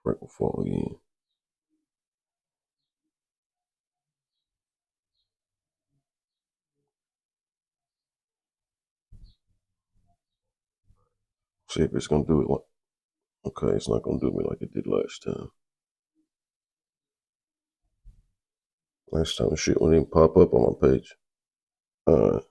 Break will fall again. See if it's gonna do it like. Okay, it's not gonna do me like it did last time. Last time the shit wouldn't even pop up on my page. Alright.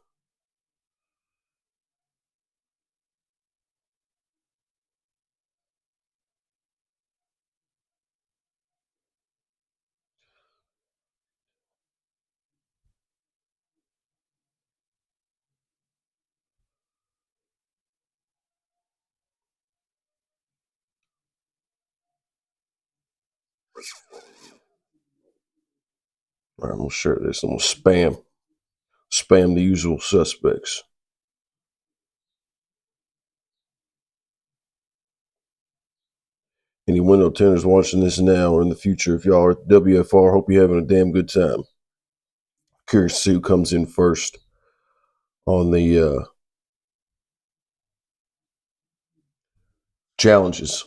Alright, I'm gonna share this. I'm gonna spam the usual suspects. Any window tenders watching this now or in the future, if y'all are at WFR, hope you're having a damn good time. Curious to see who comes in first on the challenges.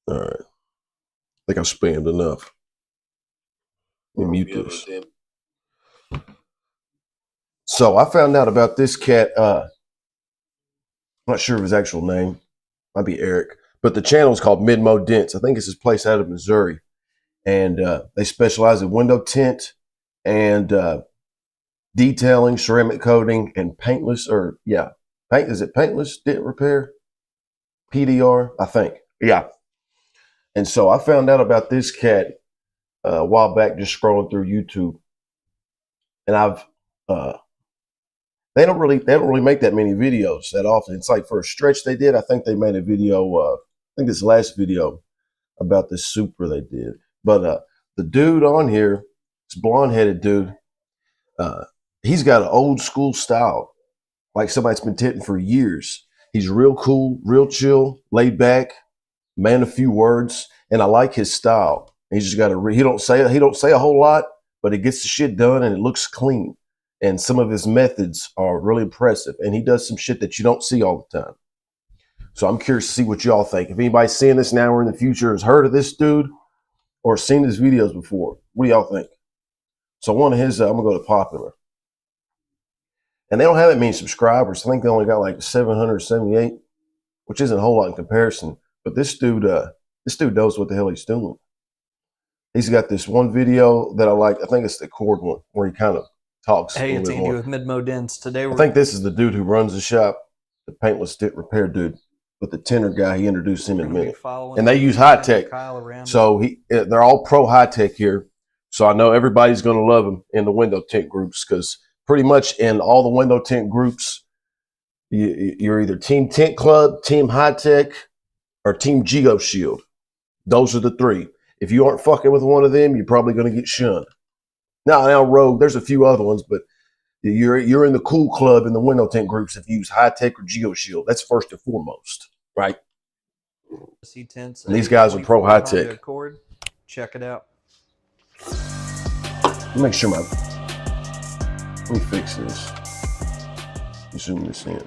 All right. I think I spammed enough. Let me mute this. So I found out about this cat. I'm not sure of his actual name. Might be Eric. But the channel is called Midmo Dents. I think it's his place out of Missouri. And they specialize in window tint and detailing, ceramic coating, and paintless, is it paintless dent repair? PDR, I think. Yeah. And so I found out about this cat a while back, just scrolling through YouTube. And they don't really make that many videos that often. It's like for a stretch they did. I think they made a video, I think this last video about this Supra they did. But the dude on here, this blonde-headed dude, he's got an old school style, like somebody's been tinting for years. He's real cool, real chill, laid back, man of few words, and I like his style. He's just got he don't say a whole lot, but he gets the shit done and it looks clean. And some of his methods are really impressive. And he does some shit that you don't see all the time. So I'm curious to see what y'all think. If anybody's seeing this now or in the future has heard of this dude or seen his videos before, what do y'all think? So one of his, I'm going to go to popular. And they don't have that many subscribers. I think they only got like 778, which isn't a whole lot in comparison. But this dude knows what the hell he's doing. He's got this one video that I like. I think it's the chord one where he kind of talks. Hey, it's Andy with Midmo Dents. Today I think this is the dude who runs the shop, the paintless dent repair dude, but the Tinter guy. He introduced him in a minute, and they use high tech. So they're all pro high tech here. So I know everybody's going to love him in the window tint groups because pretty much in all the window tint groups, you're either Team Tint Club, Team High Tech, or Team Geo Shield. Those are the three. If you aren't fucking with one of them, you're probably going to get shunned. Now, Rogue, there's a few other ones, but you're in the cool club in the window tint groups if you use High Tech or Geo Shield. That's first and foremost, right? And these guys are pro High Tech. Check it out. Let me make sure let me fix this. Zoom this in.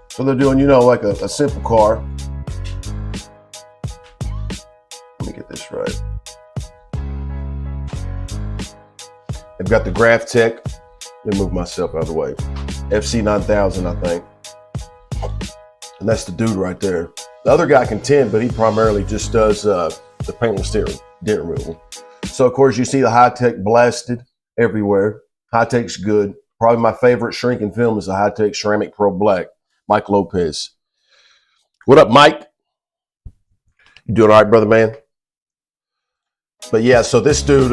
So they're doing, like a simple car. Let me get this right. They've got the Graph Tech. Let me move myself out of the way. FC 9000, I think. And that's the dude right there. The other guy can tint, but he primarily just does the paintless dent removal. So, of course, you see the High Tech blasted everywhere. High Tech's good. Probably my favorite shrinking film is the High Tech Ceramic Pro Black. Mike Lopez. What up, Mike? You doing all right, brother man? But yeah, so this dude,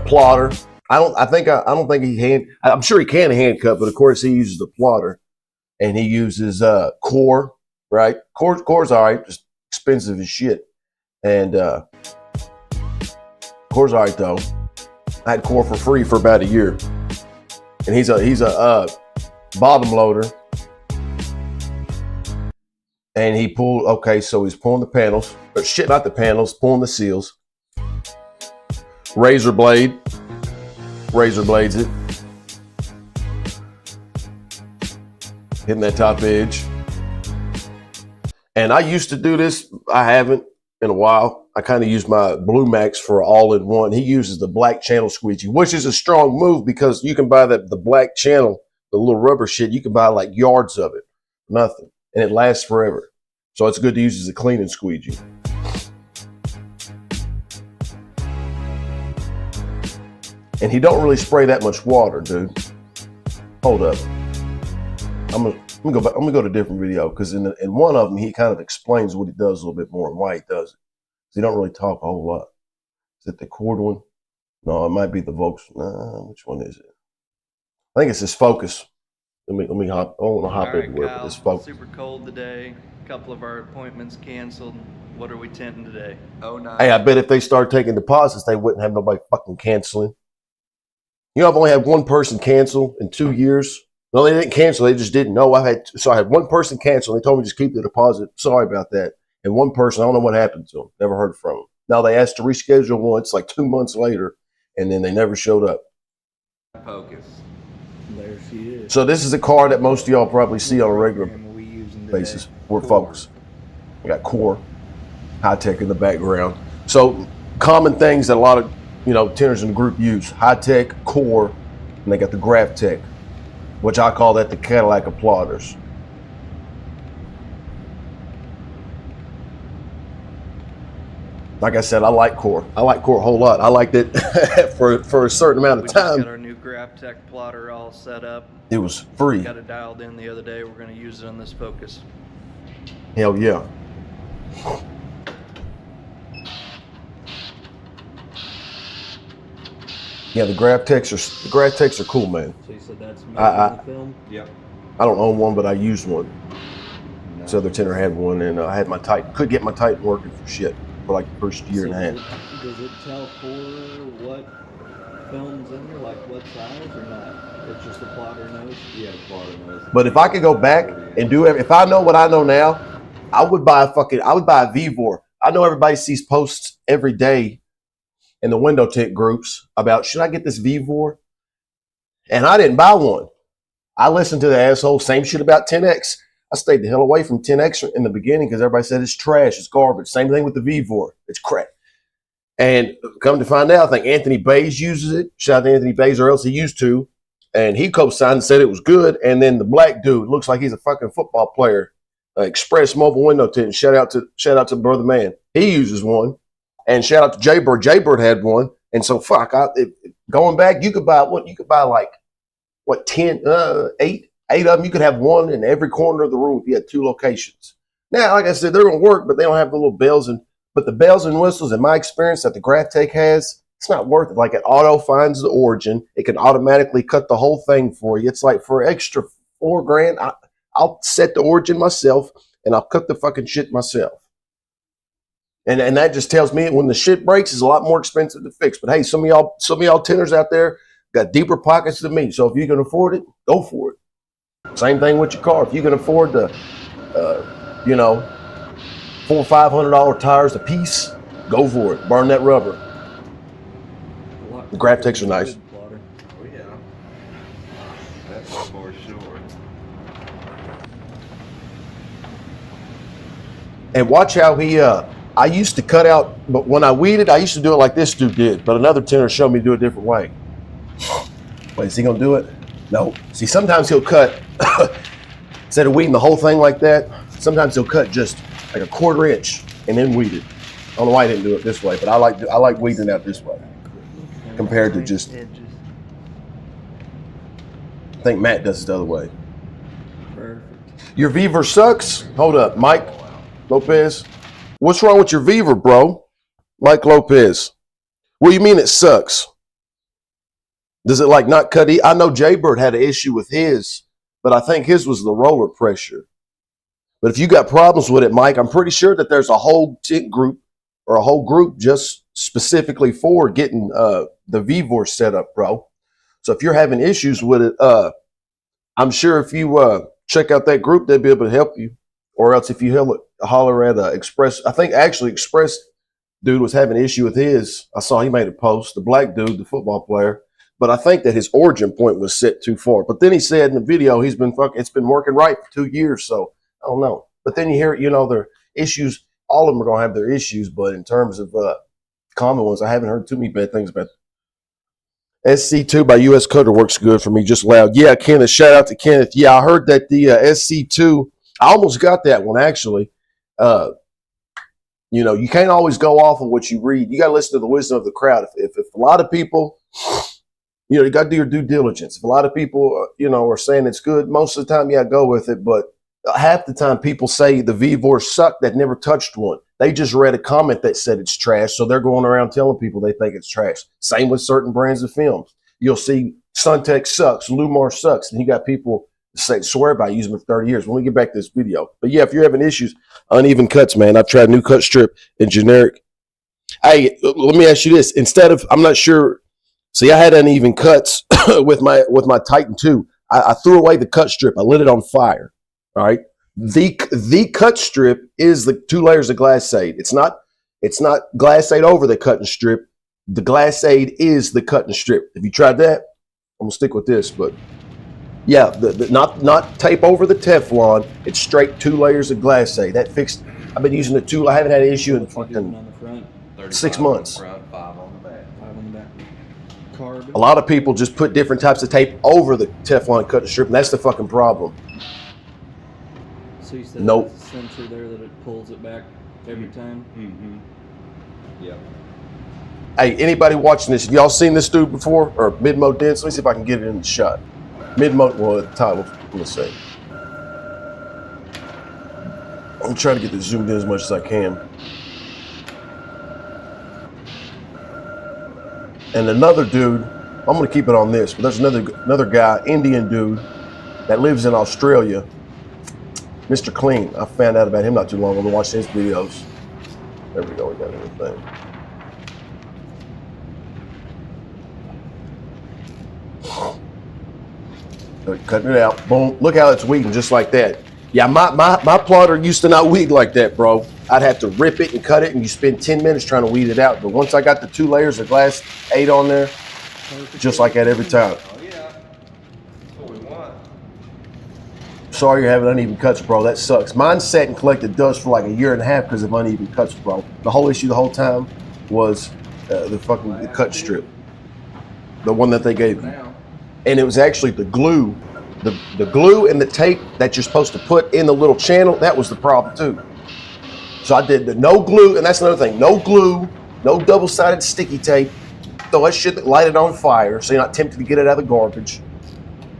plotter. I'm sure he can hand cut, but of course he uses the plotter, and he uses core, right? Core's all right, just expensive as shit, and core's all right though. I had core for free for about a year, and he's a bottom loader. And he pulled, so he's pulling the panels, but shit, not the panels, pulling the seals. Razor blades it. hitting that top edge. And I used to do this. I haven't in a while. I kind of use my Blue Max for all-in-one. He uses the black channel squeegee, which is a strong move because you can buy the black channel, the little rubber shit. You can buy like yards of it, nothing, and it lasts forever. So it's good to use as a cleaning squeegee. And he don't really spray that much water, dude. Hold up. I'm gonna go to a different video because in one of them he kind of explains what he does a little bit more and why he does it. So he don't really talk a whole lot. Is it the cord one? No, it might be the Volks. Which one is it? I think it's this Focus. Let me hop. I don't want to hop everywhere, but this Focus. Super cold today. A couple of our appointments canceled. What are we tinting today? Oh no. Hey, I bet if they start taking deposits, they wouldn't have nobody fucking canceling. You know, I've only had one person cancel in 2 years. No, they didn't cancel. They just didn't know. I had one person cancel. They told me just keep the deposit. Sorry about that. And one person, I don't know what happened to them. Never heard from them. Now they asked to reschedule once, like 2 months later, and then they never showed up. Focus. There she is. So this is a car that most of y'all probably see on a regular basis. We're Focus. We got Core, High Tech in the background. So common things that a lot of tinters in the group use: High Tech, Core, and they got the Graph Tech, which I call that the Cadillac of plotters. Like I said, I like Core. I like Core a whole lot. I liked it for a certain amount of time. We just got our new Graph Tech plotter all set up. It was free. Got it dialed in the other day. We're going to use it on this Focus. Hell yeah. Yeah, the Graph Techs are cool, man. So you said that's made in the film? Yep. I don't own one, but I used one. Nice. This other tinter had one, and I had my Titan. Could get my Titan working for shit for like the first year and a half. Does it tell Core what film's in there, like what size or not? It's just the plotter knows? Yeah, the plotter knows. But if I could go back and do it, if I know what I know now, I would buy a VVOR. I know everybody sees posts every day in the window tint groups about, should I get this VVOR? And I didn't buy one. I listened to the asshole, same shit about 10X. I stayed the hell away from 10X in the beginning because everybody said it's trash, it's garbage. Same thing with the VVOR, it's crap. And come to find out, I think Anthony Bays uses it. Shout out to Anthony Bays, or else he used to. And he co-signed and said it was good. And then the black dude looks like he's a fucking football player. Express Mobile Window Tint. Shout out to Brother Man. He uses one. And shout out to Jaybird. Jaybird had one. And so going back, you could buy what? You could buy like what, 10, 8 of them. You could have one in every corner of the room if you had 2 locations. Now, like I said, they're gonna work, but they don't have the little bells but the bells and whistles, in my experience, that the Graph Tech has, it's not worth it. Like, it auto finds the origin. It can automatically cut the whole thing for you. It's like for extra $4,000, I'll set the origin myself and I'll cut the fucking shit myself. And that just tells me when the shit breaks, it's a lot more expensive to fix. But hey, some of y'all tinters out there got deeper pockets than me. So if you can afford it, go for it. Same thing with your car. If you can afford the, $400 or $500 tires a piece, go for it. Burn that rubber. The Graph Techs are nice. Oh yeah, that's for sure. And watch how he, I used to cut out, but when I weeded, I used to do it like this dude did. But another tinter showed me to do it a different way. Wait, is he gonna do it? No. See, sometimes he'll cut, instead of weeding the whole thing like that, sometimes he'll cut just like a 1/4 inch and then weed it. I don't know why I didn't do it this way, but I like weeding out this way compared to just, I think Matt does it the other way. perfect. Your Beaver sucks? Hold up, Mike Lopez. What's wrong with your Beaver, bro? Mike Lopez. What do you mean it sucks? Does it like not cut? I know Jaybird had an issue with his, but I think his was the roller pressure. But if you got problems with it, Mike, I'm pretty sure that there's a whole tint group or a whole group just specifically for getting the VVOR set up, bro. So if you're having issues with it, I'm sure if you check out that group, they'll be able to help you. Or else if you holler at Express, I think actually Express dude was having an issue with his. I saw he made a post, the black dude, the football player. But I think that his origin point was set too far. But then he said in the video, it's been working right for 2 years. So I don't know. But then you hear, their issues. All of them are going to have their issues. But in terms of common ones, I haven't heard too many bad things about it. SC2 by US Cutter works good for me, just loud. Yeah, Kenneth, shout out to Kenneth. Yeah, I heard that the SC2, I almost got that one actually. You can't always go off of what you read. You got to listen to the wisdom of the crowd. If a lot of people, you got to do your due diligence. If a lot of people, are saying it's good, most of the time, yeah, go with it. But half the time people say the Vivors suck that never touched one. They just read a comment that said it's trash, so they're going around telling people they think it's trash. Same with certain brands of films. You'll see Suntech sucks, Lumar sucks, and you got people swear by using it for 30 years. When we get back to this video. But yeah, if you're having issues, uneven cuts, man, I've tried new cut strip and generic. Hey, let me ask you this. Instead of, I'm not sure, see, I had uneven cuts with my Titan 2. I threw away the cut strip. I lit it on fire. All right. The cut strip is the 2 layers of glassade. It's not glassade over the cut and strip. The glassade is the cut and strip. If you tried that, I'm gonna stick with this. But yeah, not tape over the Teflon. It's straight 2 layers of glassade. That fixed. I've been using the 2. I haven't had an issue in fucking on the front, 6 months. On the front, 5 on the back. 5 on the back. Carbon. A lot of people just put different types of tape over the Teflon cut and strip, and that's the fucking problem. So you said Nope. there's a sensor there that it pulls it back every time? Mm-hmm. Yep. Hey, anybody watching this, have y'all seen this dude before? Or mid-mo dense? Let me see if I can get it in the shot. Mid-mo, well, at the title, let's say. I'm trying to get this zoomed in as much as I can. And another dude, I'm going to keep it on this, but there's another guy, Indian dude, that lives in Australia, Mr. Clean. I found out about him not too long ago. I watched his videos. There we go, we got everything. Cutting it out, boom. Look how it's weeding just like that. Yeah, my plotter used to not weed like that, bro. I'd have to rip it and cut it, and you spend 10 minutes trying to weed it out. But once I got the 2 layers of glass 8 on there, just like that every time. Oh yeah. That's what we want. Sorry you're having uneven cuts, bro. That sucks. Mine sat and collected dust for like a year and a half because of uneven cuts, bro. The whole issue the whole time was the cut strip. The one that they gave me. And it was actually the glue. The glue and the tape that you're supposed to put in the little channel, that was the problem too. So I did the no glue, and that's another thing. No glue, no double-sided sticky tape. Throw that shit, light it on fire so you're not tempted to get it out of the garbage.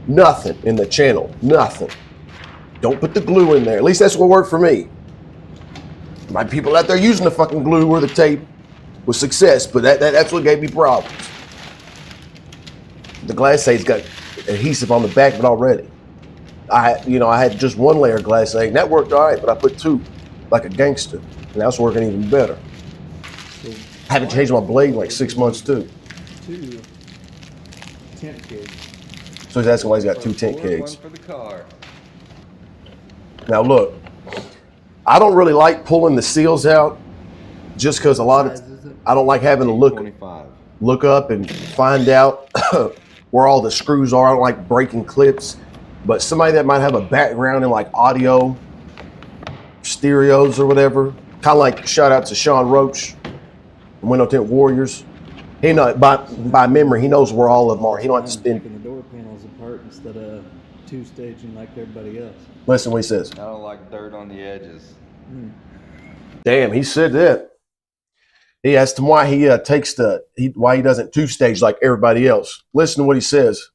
Nothing in the channel, nothing. Don't put the glue in there. At least that's what worked for me. My people out there using the fucking glue or the tape with success, but that's what gave me problems. The glacade got adhesive on the back of it already. I had just 1 layer of glacade, and that worked all right, but I put 2 like a gangster, and that's working even better. So I haven't changed my blade in like 6 months too. 2 tent kegs. So he's asking why he's got 2 tent One kegs. for the car. Now look, I don't really like pulling the seals out just because a lot of I don't like having to look 25. up and find out where all the screws are. I don't like breaking clips, but somebody that might have a background in like audio, stereos or whatever, kind of like shout out to Sean Roach, Window Tent Warriors. He by memory, he knows where all of them are. He don't have to spin. Taking the door panels apart instead of 2-staging like everybody else. Listen what he says. I don't like dirt on the edges. Damn, he said that. He asked him why he why he doesn't 2-stage like everybody else. Listen to what he says,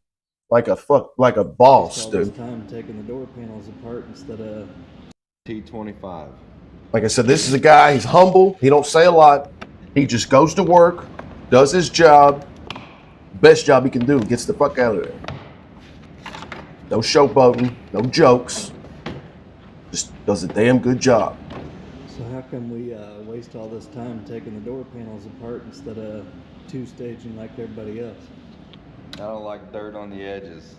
like a boss, All this dude. time taking the door panels apart instead of T25. Like I said, this is a guy. He's humble. He don't say a lot. He just goes to work, does his job, best job he can do. Gets the fuck out of there. No showboating, no jokes. Just does a damn good job. So how come we waste all this time taking the door panels apart instead of 2-staging like everybody else? I don't like dirt on the edges.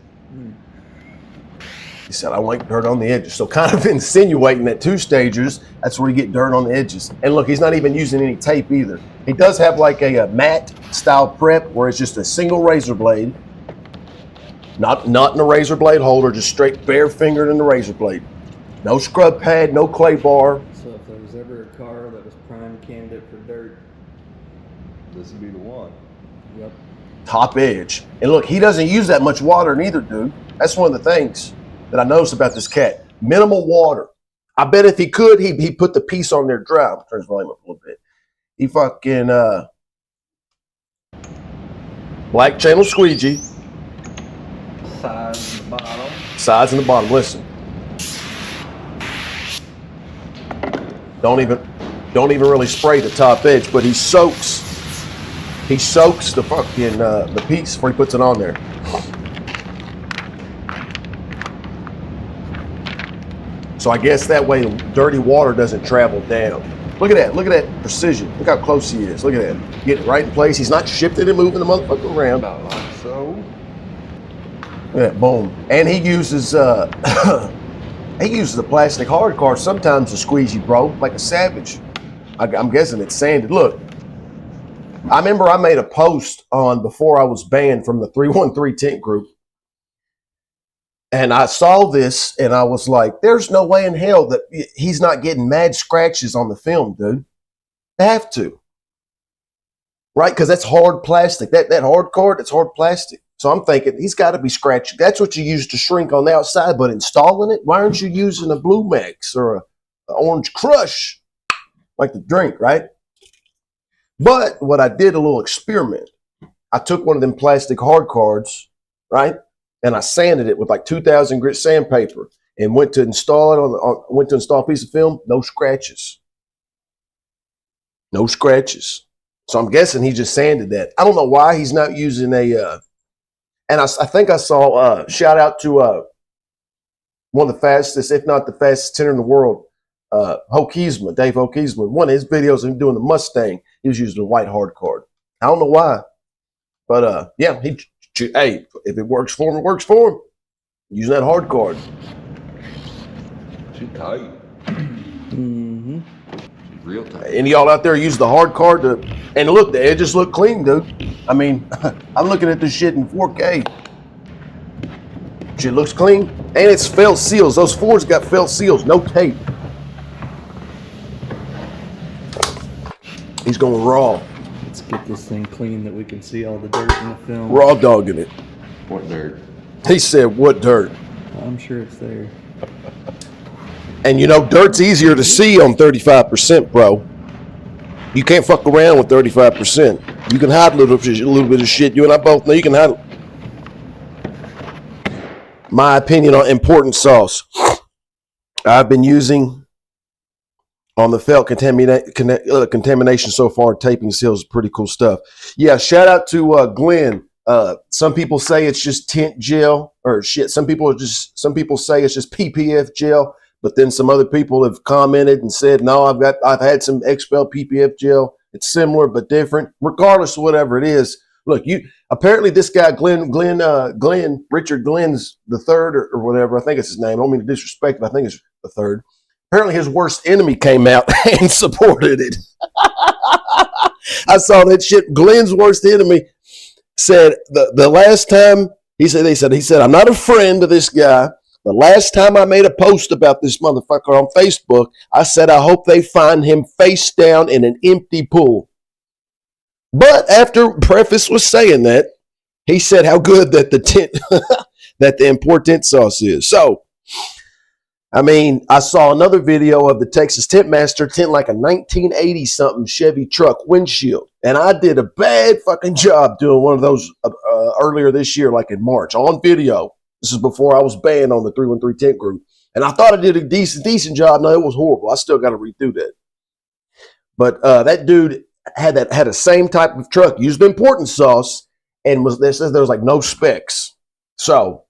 He said, I don't like dirt on the edges. So kind of insinuating that two-stagers, that's where you get dirt on the edges. And look, he's not even using any tape either. He does have like a matte style prep where it's just a single razor blade. Not in a razor blade holder, just straight bare fingered in the razor blade. No scrub pad, no clay bar. So if there was ever a car that was prime candidate for dirt, This would be the one. yep. Top edge. And look, he doesn't use that much water neither, dude. That's one of the things that I noticed about this cat. Minimal water. I bet if he could, he put the piece on there dry. I'll turn his volume up a little bit. He fucking black channel squeegee. Sides and the bottom. Sides and the bottom. Listen. Don't even really spray the top edge, but he soaks the fucking the piece before he puts it on there. So I guess that way dirty water doesn't travel down. Look at that precision. Look how close he is. Look at that. Getting it right in place. He's not shifting and moving the motherfucker around. About like so. Look at that, boom. And he uses he uses a plastic hard card sometimes to squeegee, bro, like a savage. I'm guessing it's sanded. Look, I remember I made a post on before I was banned from the 313 Tint group. And I saw this and I was like, there's no way in hell that he's not getting mad scratches on the film, dude. They have to. Right? Because that's hard plastic. That hard card, that's hard plastic. So I'm thinking he's got to be scratching. That's what you use to shrink on the outside, but installing it, why aren't you using a Blue Max or a Orange Crush like the drink, right? But what I did a little experiment. I took one of them plastic hard cards, right? And I sanded it with like 2,000 grit sandpaper and went to install it went to install a piece of film. No scratches. No scratches. So I'm guessing he just sanded that. I don't know why he's not using and I think I saw, shout out to one of the fastest, if not the fastest tinter in the world, Dave Hokeesman. One of his videos of him doing the Mustang, he was using a white hard card. I don't know why. But yeah, hey, if it works for him, it works for him. Using that hard card. She tight. Mm-hmm. She's real tight. Any of y'all out there use the hard card and look, the edges look clean, dude. I mean, I'm looking at this shit in 4K. Shit looks clean. And it's felt seals. Those Fords got felt seals, no tape. He's going raw. Let's get this thing clean that we can see all the dirt in the film. Raw dogging it. What dirt? He said, what dirt? I'm sure it's there. And you know, dirt's easier to see on 35%, bro. You can't fuck around with 35%. You can hide a little bit of shit. You and I both know you can hide. My opinion on important sauce. I've been using on the felt contamination so far. Taping seals is pretty cool stuff. Yeah, shout out to Glenn. Some people say it's just tint gel or shit. Some people say it's just PPF gel. But then some other people have commented and said, no, I've had some XPEL PPF gel. It's similar but different. Regardless of whatever it is, look, apparently this guy Richard Glenn's the third or whatever. I think it's his name. I don't mean to disrespect him. I think it's the third. Apparently his worst enemy came out and supported it. I saw that shit. Glenn's worst enemy said the last time he said I'm not a friend of this guy. The last time I made a post about this motherfucker on Facebook, I said, I hope they find him face down in an empty pool. But after Preface was saying that, he said how good that the import tint sauce is. So, I mean, I saw another video of the Texas Tint Master tint like a 1980 something Chevy truck windshield. And I did a bad fucking job doing one of those earlier this year, like in March, on video. This is before I was banned on the 313 Tint group. And I thought I did a decent job. No, it was horrible. I still got to redo that. But that dude had the same type of truck, used the important sauce, and there was like no specs. So,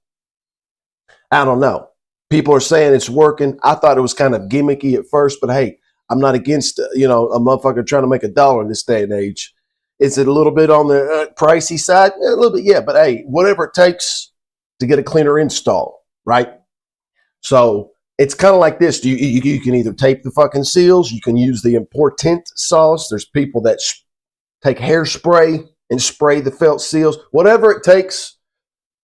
I don't know. People are saying it's working. I thought it was kind of gimmicky at first, but hey, I'm not against, a motherfucker trying to make $1 in this day and age. Is it a little bit on the pricey side? A little bit, yeah. But hey, whatever it takes to get a cleaner install, right? So it's kind of like this. You can either tape the fucking seals. You can use the important sauce. There's people that take hairspray and spray the felt seals. Whatever it takes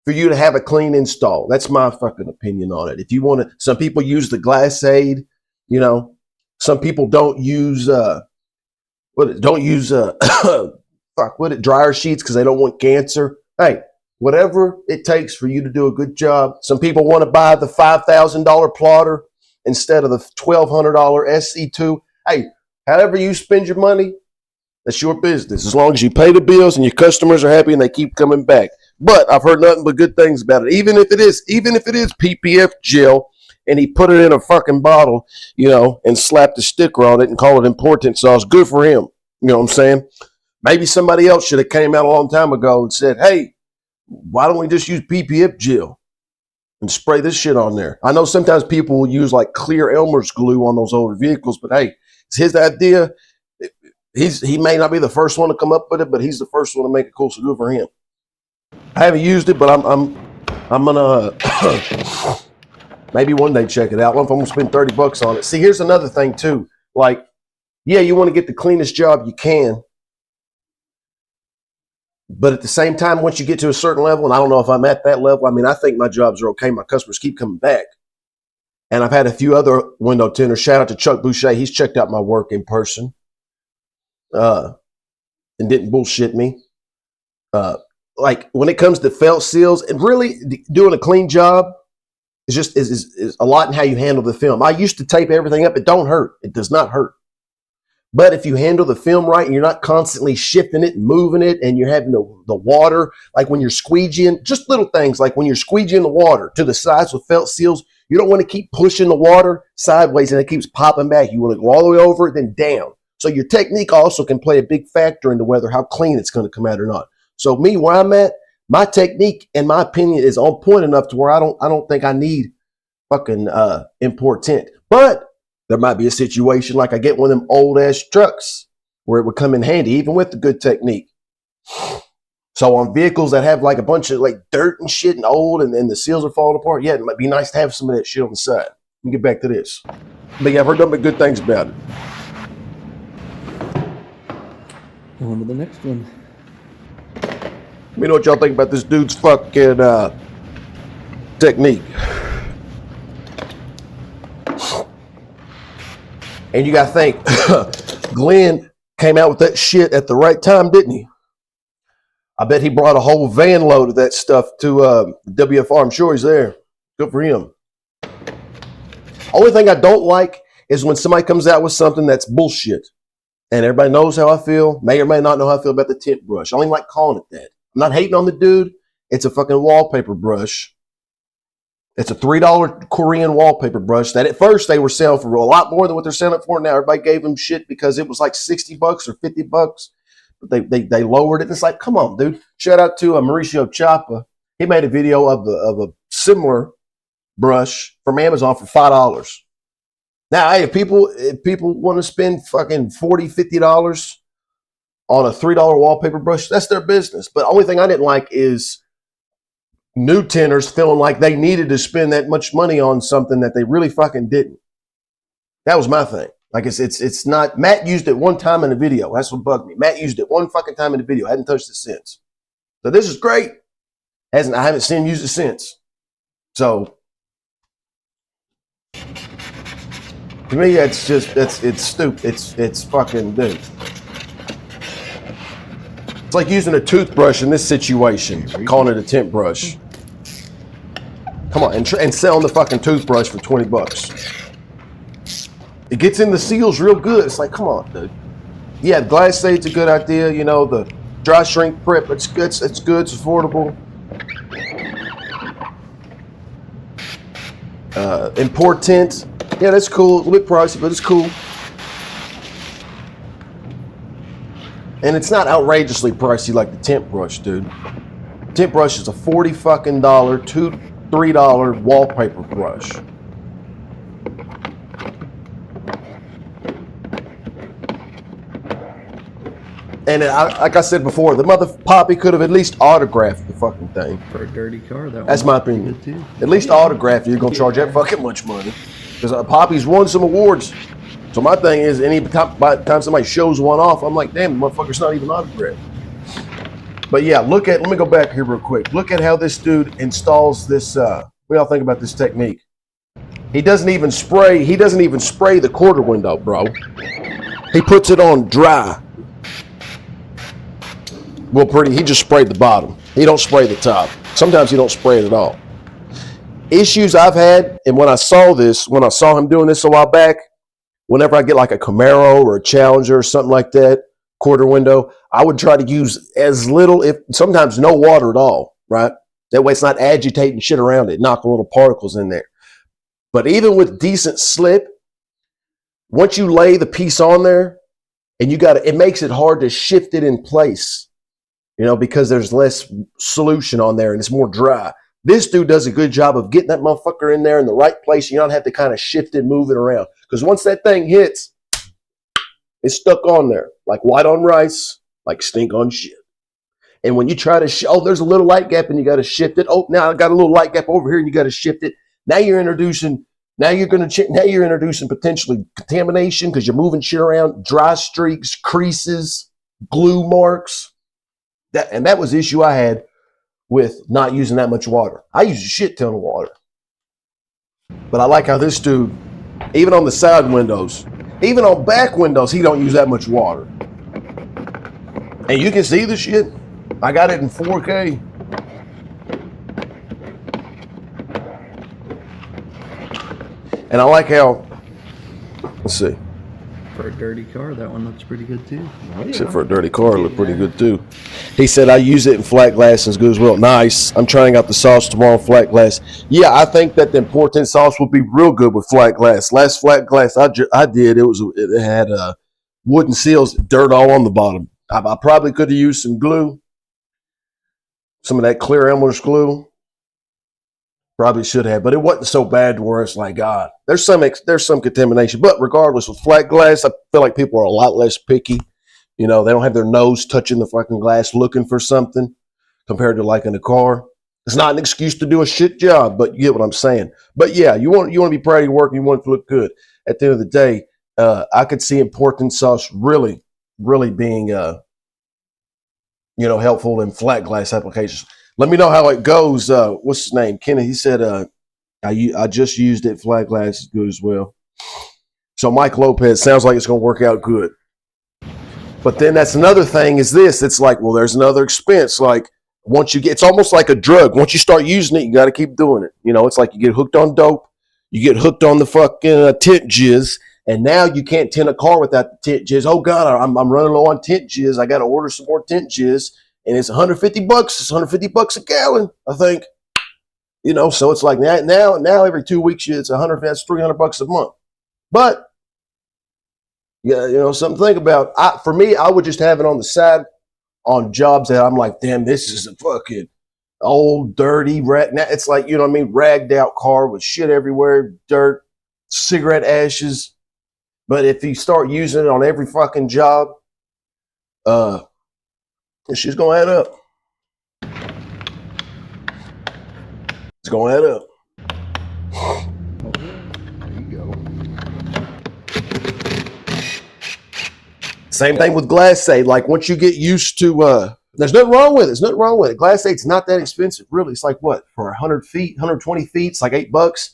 for you to have a clean install. That's my fucking opinion on it. If you want to, some people use the glass aid, you know, some people don't use, dryer sheets because they don't want cancer. Hey, whatever it takes for you to do a good job. Some people want to buy the $5,000 plotter instead of the $1,200 SC2. Hey, however you spend your money, that's your business. As long as you pay the bills and your customers are happy and they keep coming back. But I've heard nothing but good things about it. Even if it is PPF gel and he put it in a fucking bottle, you know, and slapped a sticker on it and called it important sauce, good for him. You know what I'm saying? Maybe somebody else should have came out a long time ago and said, hey, why don't we just use PPF gel and spray this shit on there? I know sometimes people will use like clear Elmer's glue on those older vehicles, but hey, it's his idea. He may not be the first one to come up with it, but he's the first one to make it cool, so good for him. I haven't used it, but I'm gonna maybe one day check it out. I don't know if I'm gonna spend $30 on it. See, here's another thing too. Like, yeah, you want to get the cleanest job you can, but at the same time, once you get to a certain level, and I don't know if I'm at that level. I mean, I think my jobs are okay. My customers keep coming back, and I've had a few other window tinters. Shout out to Chuck Boucher. He's checked out my work in person, and didn't bullshit me. Like when it comes to felt seals and really doing a clean job is a lot in how you handle the film. I used to tape everything up. It don't hurt. It does not hurt. But if you handle the film right and you're not constantly shifting it and moving it and you're having the water, like when you're squeegeeing, just little things like when you're squeegeeing the water to the sides with felt seals, you don't want to keep pushing the water sideways and it keeps popping back. You want to go all the way over it, then down. So your technique also can play a big factor into whether how clean it's going to come out or not. So me, where I'm at, my technique, in my opinion, is on point enough to where I don't think I need fucking import tint. But there might be a situation like I get one of them old ass trucks where it would come in handy, even with the good technique. So on vehicles that have like a bunch of like dirt and shit and old and the seals are falling apart, yeah, it might be nice to have some of that shit on the side. Let me get back to this. But yeah, I've heard nothing but good things about it. On to the next one. Let me know what y'all think about this dude's fucking technique. And you gotta think, Glenn came out with that shit at the right time, didn't he? I bet he brought a whole van load of that stuff to WFR. I'm sure he's there. Good for him. Only thing I don't like is when somebody comes out with something that's bullshit. And everybody knows how I feel, may or may not know how I feel about the tint brush. I don't even like calling it that. I'm not hating on the dude. It's a fucking wallpaper brush. It's a $3 Korean wallpaper brush that at first they were selling for a lot more than what they're selling it for now. Everybody gave them shit because it was like $60 or $50. But they lowered it. It's like, come on, dude. Shout out to Mauricio Chapa. He made a video of a similar brush from Amazon for $5. Now, hey, if people want to spend fucking $40, $50 on a $3 wallpaper brush, that's their business. But the only thing I didn't like is new tinters feeling like they needed to spend that much money on something that they really fucking didn't. That was my thing. Like it's not. Matt used it one time in the video. That's what bugged me. Matt used it one fucking time in the video. I hadn't touched it since. So this is great. I haven't seen him use it since. So to me, it's stupid. It's fucking dude. It's like using a toothbrush in this situation, calling it a tint brush. Come on, and selling the fucking toothbrush for $20. It gets in the seals real good. It's like, come on, dude. Yeah, glass aid's a good idea. You know, the dry shrink prep, it's good. It's good. It's affordable. Import tint. Yeah, that's cool. A little bit pricey, but it's cool. And it's not outrageously pricey like the tint brush, dude. Tint brush is a $40 fucking $3 wallpaper brush. And like I said before, the mother Poppy could have at least autographed the fucking thing. For a dirty car, That's my opinion. At least autograph, you're gonna charge that fucking much money. Because Poppy's won some awards. So my thing is, by the time somebody shows one off, I'm like, damn, the motherfucker's not even autographed. But yeah, let me go back here real quick. Look at how this dude installs this. What do y'all think about this technique? He doesn't even spray the quarter window, bro. He puts it on dry. Well, he just sprayed the bottom. He don't spray the top. Sometimes he don't spray it at all. Issues I've had, and when I saw him doing this a while back, whenever I get like a Camaro or a Challenger or something like that, quarter window, I would try to use as little, if sometimes no water at all, right? That way it's not agitating shit around it, knocking little particles in there. But even with decent slip, once you lay the piece on there, and it makes it hard to shift it in place, because there's less solution on there and it's more dry. This dude does a good job of getting that motherfucker in there in the right place. You don't have to kind of shift it, move it around. Because once that thing hits, it's stuck on there. Like white on rice, like stink on shit. And when you try to, there's a little light gap and you got to shift it. Oh, now I got a little light gap over here and you got to shift it. Now you're introducing potentially contamination because you're moving shit around, dry streaks, creases, glue marks. That was the issue I had with not using that much water. I use a shit ton of water. But I like how this dude, even on the side windows, even on back windows, he don't use that much water. And you can see the shit. I got it in 4K. And I like how, let's see. For a dirty car, that one looks pretty good too. Except for a dirty car, it looked pretty good too. He said, I use it in flat glass and it's good as well. Nice. I'm trying out the sauce tomorrow in flat glass. Yeah, I think that the important sauce will be real good with flat glass. Last flat glass I did, it had wooden seals, dirt all on the bottom. I probably could have used some glue, some of that clear Elmer's glue. Probably should have, but it wasn't so bad to where it's like, God, there's some contamination. But regardless, with flat glass, I feel like people are a lot less picky. They don't have their nose touching the fucking glass looking for something compared to like in a car. It's not an excuse to do a shit job, but you get what I'm saying. But yeah, you want to be proud of your work and you want it to look good. At the end of the day, I could see important sauce really, really being helpful in flat glass applications. Let me know how it goes. What's his name? Kenny. He said, I just used it. Flat glass is good as well. So Mike Lopez, sounds like it's going to work out good. But then that's another thing is this. It's like, well, there's another expense. Like it's almost like a drug. Once you start using it, you got to keep doing it. It's like you get hooked on dope. You get hooked on the fucking tint jizz. And now you can't tint a car without the tint jizz. Oh God, I'm running low on tint jizz. I got to order some more tint jizz. And it's $150. It's $150 a gallon, I think. So it's like now every 2 weeks it's that's $300 a month. But yeah, something to think about. For me, I would just have it on the side on jobs that I'm like, damn, this is a fucking old, dirty wreck. Now it's like, ragged out car with shit everywhere, dirt, cigarette ashes. But if you start using it on every fucking job, she's going to add up. It's going to add up. There you go. Same thing with glass aid. Like once you get used to, there's nothing wrong with it. There's nothing wrong with it. Glass aid's not that expensive, really. It's like what, for 100 feet, 120 feet, it's like $8.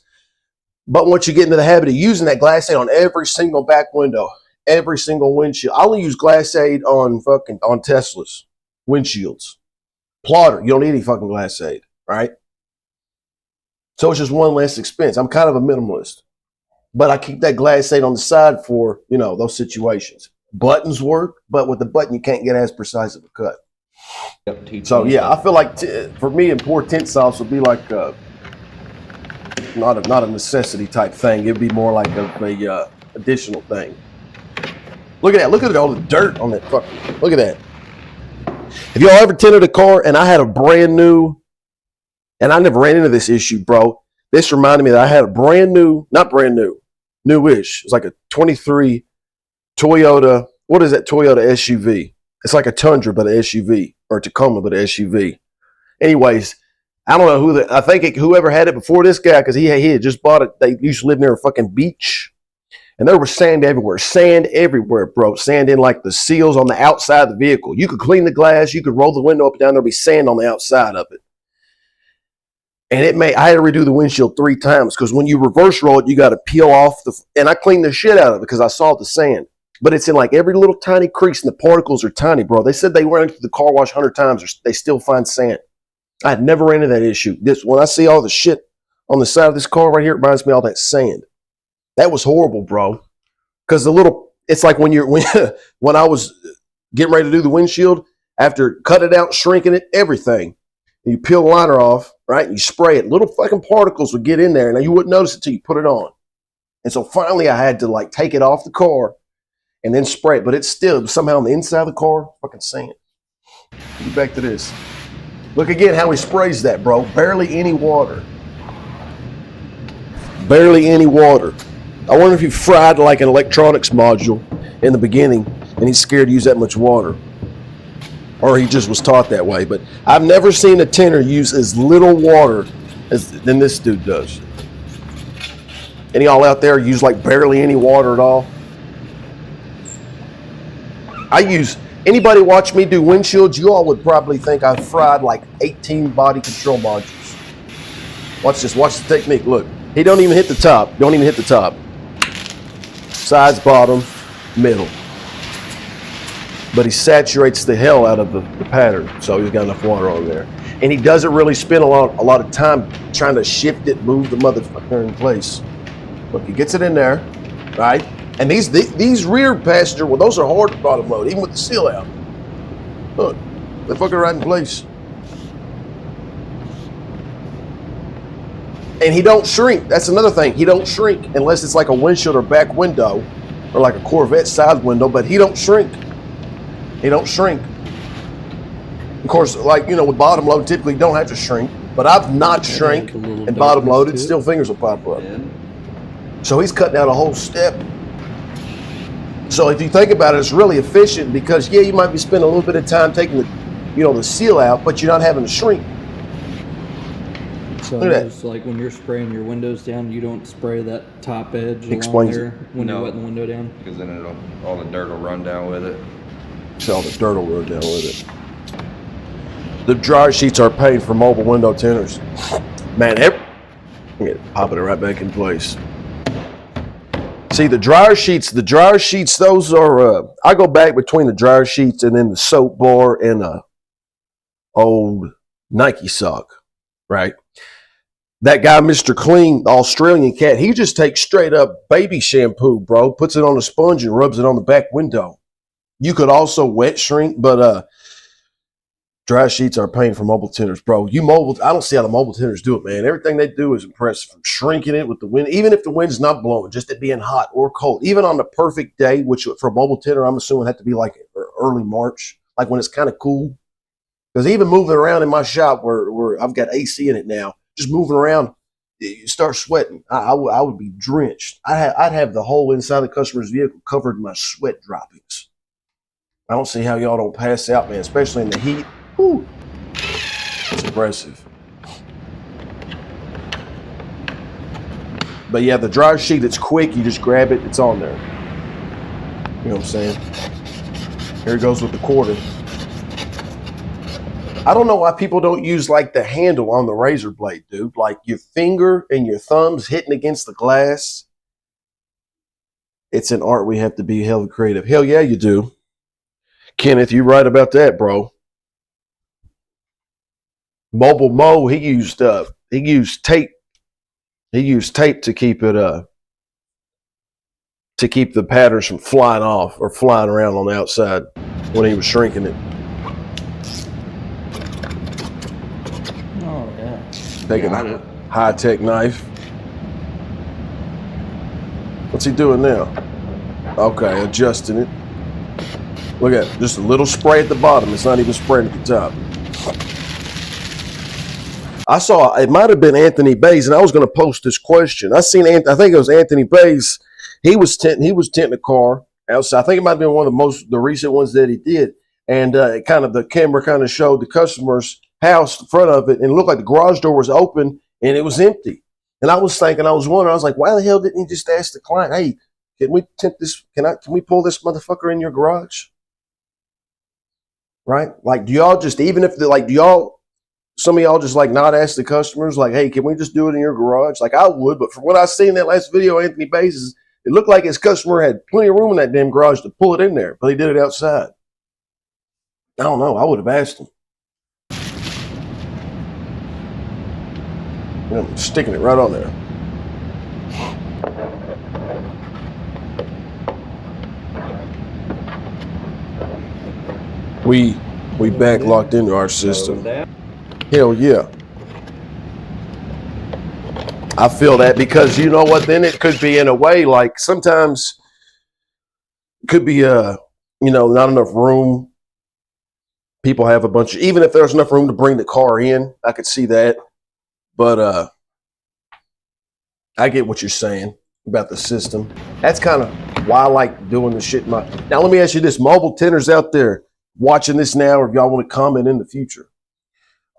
But once you get into the habit of using that glass aid on every single back window, every single windshield, I only use glass aid on Teslas. Windshields, plotter. You don't need any fucking glass aid, right? So it's just one less expense. I'm kind of a minimalist, but I keep that glass aid on the side for those situations. Buttons work, but with the button you can't get as precise of a cut. Yep, so yeah, I feel like for me, and poor tint sauce would be like not a necessity type thing. It'd be more like a additional thing. Look at that! Look at all the dirt on that fucking. Look at that. Have y'all ever tinted a car and I had a brand new, and I never ran into this issue, bro. This reminded me that I had a brand new, not brand new, newish. It's like a 23 Toyota, what is that Toyota SUV? It's like a Tundra, but an SUV, or a Tacoma, but an SUV. Anyways, I don't know who I think whoever had it before this guy, because he had just bought it. They used to live near a fucking beach, and there was sand everywhere, bro. Sand in like the seals on the outside of the vehicle. You could clean the glass, you could roll the window up and down. There'd be sand on the outside of it, and I had to redo the windshield 3 times because when you reverse roll it, you got to peel off and I cleaned the shit out of it because I saw the sand. But it's in like every little tiny crease, and the particles are tiny, bro. They said they ran through the car wash 100 times, they still find sand. I had never ran into that issue. When I see all the shit on the side of this car right here, it reminds me of all that sand. That was horrible, bro. Because it's like when I was getting ready to do the windshield, after cutting it out, shrinking it, everything, and you peel the liner off, right, and you spray it, little fucking particles would get in there, and you wouldn't notice it until you put it on. And so finally I had to like take it off the car and then spray it, but it's still somehow on the inside of the car, fucking sand. Get back to this. Look again how he sprays that, bro. Barely any water. Barely any water. I wonder if he fried like an electronics module in the beginning and he's scared to use that much water. Or he just was taught that way. But I've never seen a Tinter use as little water than this dude does. Any y'all out there use like barely any water at all? Anybody watch me do windshields, you all would probably think I fried like 18 body control modules. Watch this, watch the technique, look. He don't even hit the top, Sides, bottom, middle. But he saturates the hell out of the pattern, so he's got enough water on there. And he doesn't really spend a lot of time trying to shift it, move the motherfucker in place. Look, he gets it in there, right? And these rear passenger, well, those are hard to bottom load, even with the seal out. Look, they're fucking right in place. And he don't shrink. That's another thing. He don't shrink unless it's like a windshield or back window or like a Corvette side window, but he don't shrink. He don't shrink. Of course, like, with bottom load, typically you don't have to shrink, but I've not shrank and bottom loaded, still fingers will pop up. So he's cutting out a whole step. So if you think about it, it's really efficient because, yeah, you might be spending a little bit of time taking the seal out, but you're not having to shrink. So it's like when you're spraying your windows down, you don't spray that top edge along there when you're wetting the window down? Because then all the dirt will run down with it. So all the dirt will run down with it. The dryer sheets are paid for mobile window tinters. Man, popping it right back in place. See, the dryer sheets, those are, I go back between the dryer sheets and then the soap bar and a old Nike sock, right? That guy, Mr. Clean, the Australian cat, he just takes straight up baby shampoo, bro, puts it on a sponge and rubs it on the back window. You could also wet shrink, but dry sheets are paying for mobile tinters, bro. I don't see how the mobile tinters do it, man. Everything they do is impressive. From shrinking it with the wind, even if the wind's not blowing, just it being hot or cold. Even on the perfect day, which for a mobile tinter, I'm assuming had to be like early March, like when it's kind of cool. Because even moving around in my shop where I've got AC in it now, just moving around, you start sweating. I would be drenched. I'd have the whole inside of the customer's vehicle covered in my sweat droppings. I don't see how y'all don't pass out, man, especially in the heat. Whew. It's impressive. But yeah, the dryer sheet, it's quick. You just grab it. It's on there. You know what I'm saying? Here it goes with the quarter. I don't know why people don't use like the handle on the razor blade, dude. Like your finger and your thumbs hitting against the glass. It's an art. We have to be hella creative. Hell yeah, you do. Kenneth, you right about that, bro. Mobile Mo, he used tape. He used tape to keep it to keep the patterns from flying off or flying around on the outside when he was shrinking it. Oh yeah. Taking a high-tech knife. What's he doing now? Okay, adjusting it. Look at it, just a little spray at the bottom. It's not even spraying at the top. I saw, it might have been Anthony Bays, and I was going to post this question. I think it was Anthony Bays. He was tinting a car outside. I think it might have been one of the recent ones that he did. and kind of the camera kind of showed the customer's house in front of it, and it looked like the garage door was open and it was empty. And I was thinking, I was wondering, I was like, why the hell didn't he just ask the client, hey, can we tint this? Can we pull this motherfucker in your garage? Right? Like, do y'all just, even if some of y'all just like not ask the customers, like, hey, can we just do it in your garage? Like, I would, but from what I seen in that last video, Anthony Bays, it looked like his customer had plenty of room in that damn garage to pull it in there, but he did it outside. I don't know. I would have asked him. I'm sticking it right on there. We back locked into our system. Hell yeah. I feel that, because you know what, then it could be in a way like sometimes it could be not enough room. People have a bunch of, even if there's enough room to bring the car in, I could see that. But I get what you're saying about the system. That's kind of why I like doing the shit. Now let me ask you this, mobile tinters out there watching this now, or if y'all want to comment in the future,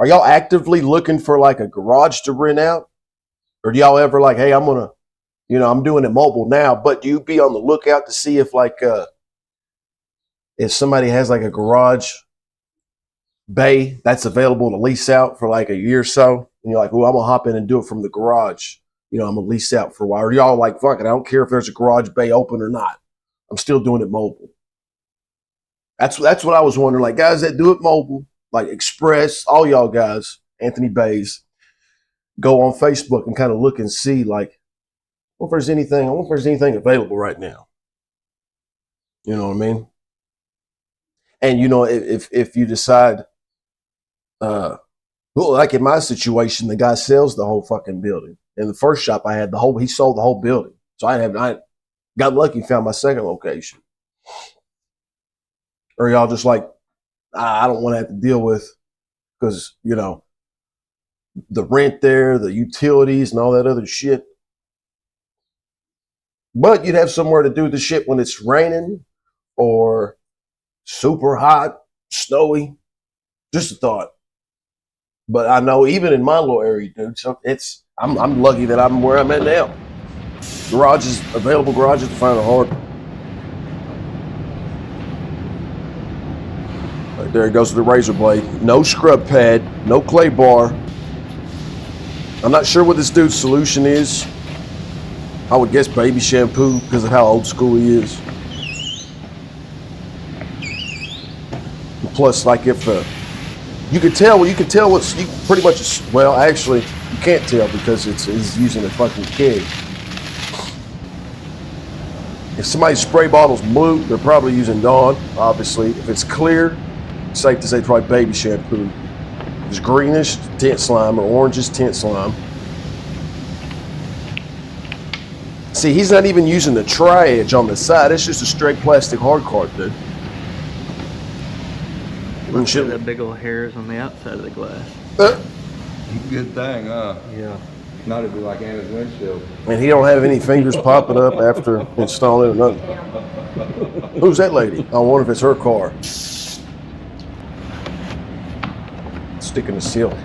are y'all actively looking for like a garage to rent out? Or do y'all ever like, hey, I'm doing it mobile now, but do you be on the lookout to see if like, if somebody has like a garage bay that's available to lease out for like a year or so, and you're like, oh, I'm gonna hop in and do it from the garage. I'm gonna lease out for a while. Or y'all like, fuck it, I don't care if there's a garage bay open or not. I'm still doing it mobile. That's what I was wondering. Like, guys that do it mobile, like Express, all y'all guys, Anthony Bays, go on Facebook and kind of look and see, like, I wonder if there's anything available right now. You know what I mean? And if you decide, well, like in my situation, the guy sells the whole fucking building. In the first shop I had he sold the whole building. So I got lucky and found my second location. Or y'all just like, I don't want to have to deal with, because, the rent there, the utilities and all that other shit. But you'd have somewhere to do the shit when it's raining or super hot, snowy. Just a thought. But I know even in my little area, dude, so I'm lucky that I'm where I'm at now. Available garages to find are hard. Right there goes to the razor blade. No scrub pad, no clay bar. I'm not sure what this dude's solution is. I would guess baby shampoo because of how old school he is. Plus, like if you could tell what's pretty much. Well, actually, you can't tell because it's using a fucking keg. If somebody's spray bottle's blue, they're probably using Dawn. Obviously, if it's clear, it's safe to say it's probably baby shampoo. If it's greenish, tint slime, or orangish, tint slime. See, he's not even using the tri-edge on the side. It's just a straight plastic hard card, dude. Look at the big old hairs on the outside of the glass. Good thing, huh? Yeah. Not to be like Anna's windshield. And he don't have any fingers popping up after installing it or nothing. Who's that lady? I wonder if it's her car. Sticking a seal.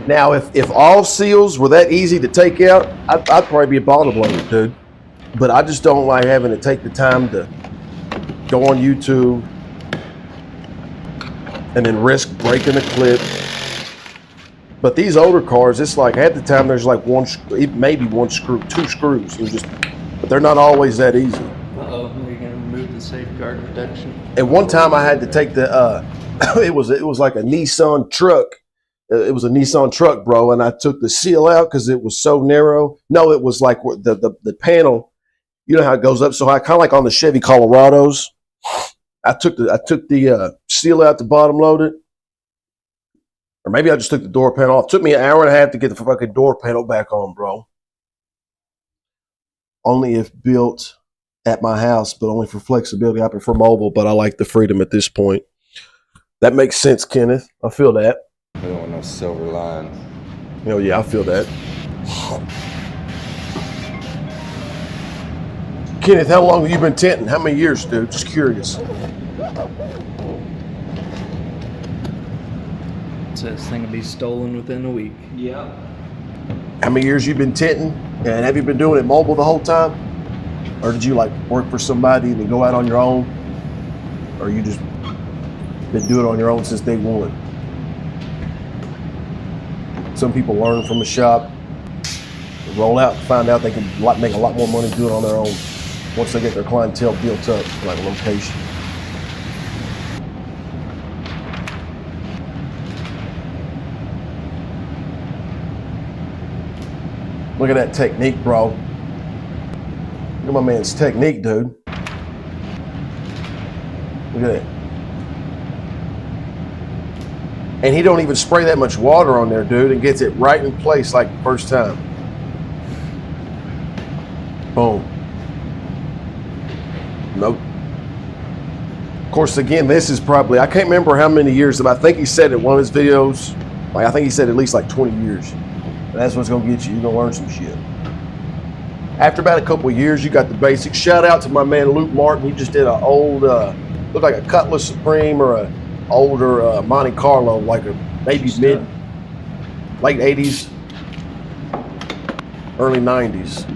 Now, if all seals were that easy to take out, I'd probably be a bottle blower, dude. But I just don't like having to take the time to go on YouTube and then risk breaking a clip. But these older cars, it's like at the time there's like maybe one screw, two screws. But they're not always that easy. Uh-oh, are you gonna remove the safeguard protection? At one time I had to take the it was like a Nissan truck. It was a Nissan truck, bro, and I took the seal out because it was so narrow. No, it was like the panel. You know how it goes up so high, kind of like on the Chevy Colorados. I took the seal out to bottom load it. Or maybe I just took the door panel off. It took me an hour and a half to get the fucking door panel back on, bro. Only if built at my house, but only for flexibility. I prefer mobile, but I like the freedom at this point. That makes sense, Kenneth. I feel that. I don't want no silver lines. Oh yeah, I feel that. Kenneth, how long have you been tinting? How many years, dude? Just curious. So this thing will be stolen within a week. Yep. How many years you been tinting? And have you been doing it mobile the whole time? Or did you like work for somebody and then go out on your own? Or you just been doing it on your own since day one? Some people learn from a shop, roll out, find out they can make a lot more money doing it on their own once they get their clientele built up, like a location. Look at that technique, bro. Look at my man's technique, dude. Look at that. And he don't even spray that much water on there, dude, and gets it right in place like the first time. Boom. Nope. Of course, again, this is probably, I can't remember how many years, but I think he said in one of his videos, like I think he said at least like 20 years. And that's what's gonna get you. You're gonna learn some shit. After about a couple of years, you got the basics. Shout out to my man Luke Martin. He just did an old, looked like a Cutlass Supreme or a older Monte Carlo, like a maybe late 80s, early 90s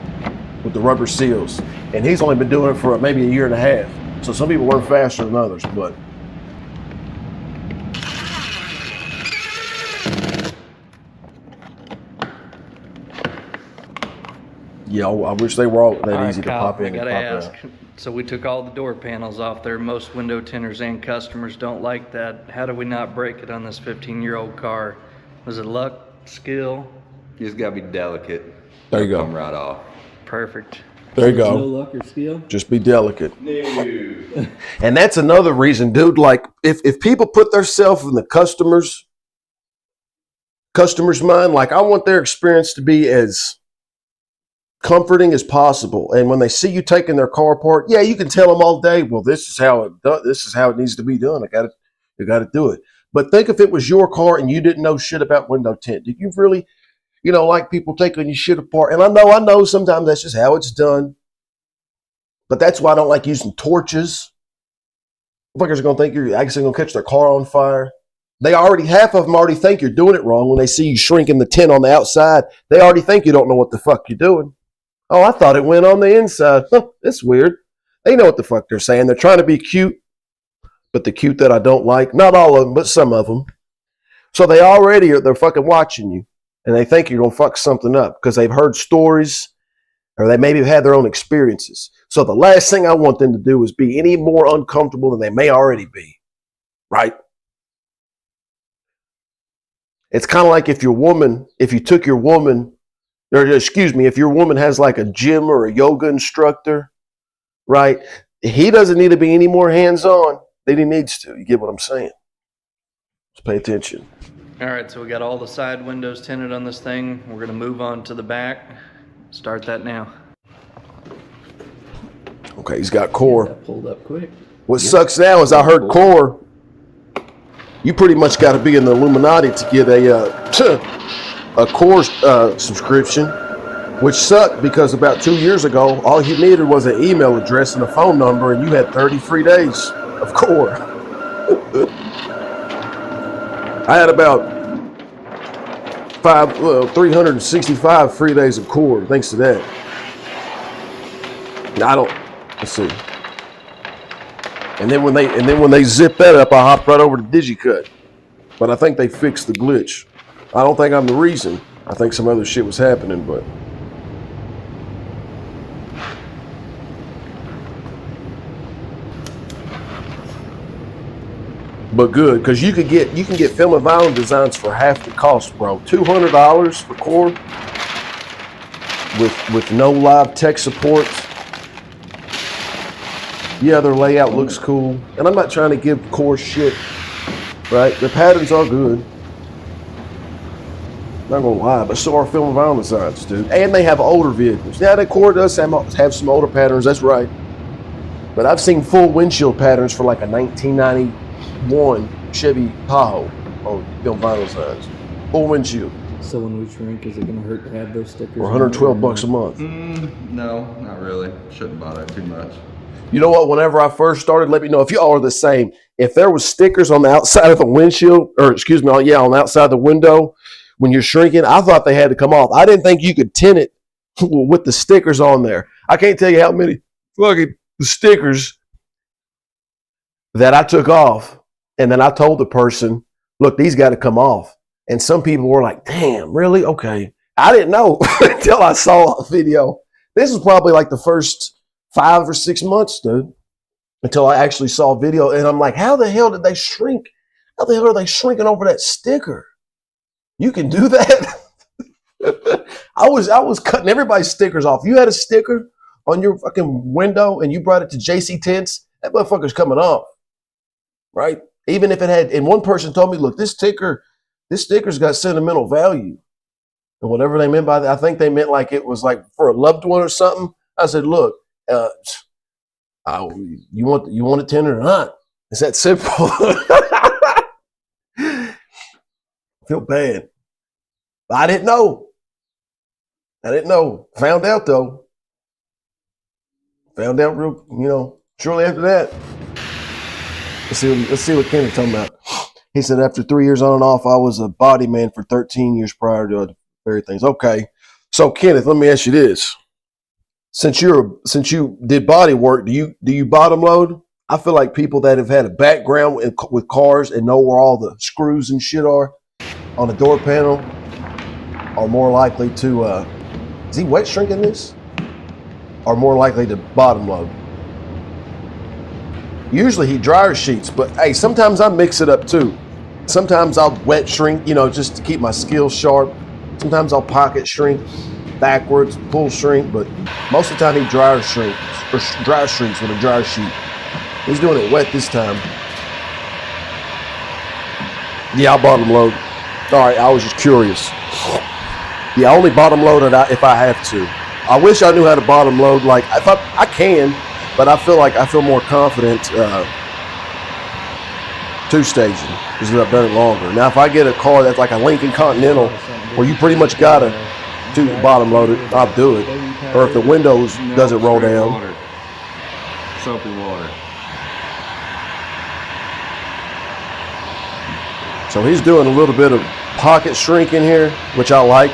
with the rubber seals. And he's only been doing it for maybe a year and a half. So some people learn faster than others, but yeah, I wish they were all that easy to pop in and pop out. So we took all the door panels off there. Most window tinters and customers don't like that. How did we not break it on this 15-year-old car? Was it luck, skill? You just gotta be delicate. There you go. Come right off. Perfect. There you No go. luck or skill? Just be delicate. No. And that's another reason, dude, like if people put themselves in the customer's mind, like I want their experience to be as comforting as possible. And when they see you taking their car apart, yeah, you can tell them all day, well, this is how it needs to be done. You got to do it. But think if it was your car and you didn't know shit about window tint. Did you really, like people taking your shit apart? And I know sometimes that's just how it's done. But that's why I don't like using torches. Fuckers are going to think you're actually going to catch their car on fire. Half of them already think you're doing it wrong when they see you shrinking the tint on the outside. They already think you don't know what the fuck you're doing. Oh, I thought it went on the inside. Huh, that's weird. They know what the fuck they're saying. They're trying to be cute, but the cute that I don't like. Not all of them, but some of them. So they're fucking watching you, and they think you're going to fuck something up because they've heard stories or they maybe have had their own experiences. So the last thing I want them to do is be any more uncomfortable than they may already be, right? It's kind of like if your woman has like a gym or a yoga instructor, right? He doesn't need to be any more hands-on than he needs to. You get what I'm saying? Just pay attention. All right, so we got all the side windows tinted on this thing. We're gonna move on to the back. Start that now. Okay, he's got core. That pulled up quick. What sucks now is I heard core. You pretty much got to be in the Illuminati to get a core subscription, which sucked because about 2 years ago, all you needed was an email address and a phone number, and you had 30 free days of core. I had about 365 free days of core thanks to that. Let's see. And then when they zip that up, I hopped right over to DigiCut. But I think they fixed the glitch. I don't think I'm the reason. I think some other shit was happening, but good, because you can get film and vinyl designs for half the cost, bro. $200 for core with no live tech support. Yeah, their layout looks cool, and I'm not trying to give core shit, right? The patterns are good. Not gonna lie, but so are film and vinyl designs, dude. And they have older vehicles. Yeah, that core does have some older patterns. That's right. But I've seen full windshield patterns for like a 1991 Chevy Tahoe on film vinyl designs. Full windshield. So when we shrink, is it going to hurt to have those stickers? For $112 a month. No, not really. Shouldn't bother too much. You know what? Whenever I first started, let me know if you all are the same. If there was stickers on the outside of the windshield, or excuse me, on the outside of the window when you're shrinking, I thought they had to come off. I didn't think you could tint it with the stickers on there. I can't tell you how many fucking stickers that I took off, and then I told the person, look, these got to come off. And some people were like, damn, really? Okay. I didn't know until I saw a video. This was probably like the first 5 or 6 months, dude, until I actually saw a video. And I'm like, how the hell did they shrink? How the hell are they shrinking over that sticker? You can do that? I was cutting everybody's stickers off. You had a sticker on your fucking window and you brought it to JC Tints, that motherfucker's coming off, right? Even if it had, and one person told me, look, this sticker's got sentimental value. And whatever they meant by that, I think they meant like it was like for a loved one or something. I said, look, you want it tinted or not? It's that simple. I feel bad. I didn't know. Found out though. Found out real, shortly after that. Let's see what Kenny's talking about. He said after 3 years on and off, I was a body man for 13 years prior to the very things. Okay. So Kenneth, let me ask you this. Since you did body work, do you bottom load? I feel like people that have had a background with cars and know where all the screws and shit are on the door panel are more likely to, is he wet shrinking this? Are more likely to bottom load. Usually he dryer sheets, but hey, sometimes I mix it up too. Sometimes I'll wet shrink, just to keep my skills sharp. Sometimes I'll pocket shrink backwards, pull shrink, but most of the time he dryer shrinks with a dryer sheet. He's doing it wet this time. Yeah, I'll bottom load. All right, I was just curious. Yeah, I only bottom load it if I have to. I wish I knew how to bottom load. Like I can, but I feel more confident two-staging because I've done it longer. Now, if I get a car that's like a Lincoln Continental, where you pretty much gotta bottom load it, I'll do it. Or if the windows doesn't roll down. Water. Soapy water. So he's doing a little bit of pocket shrink in here, which I like.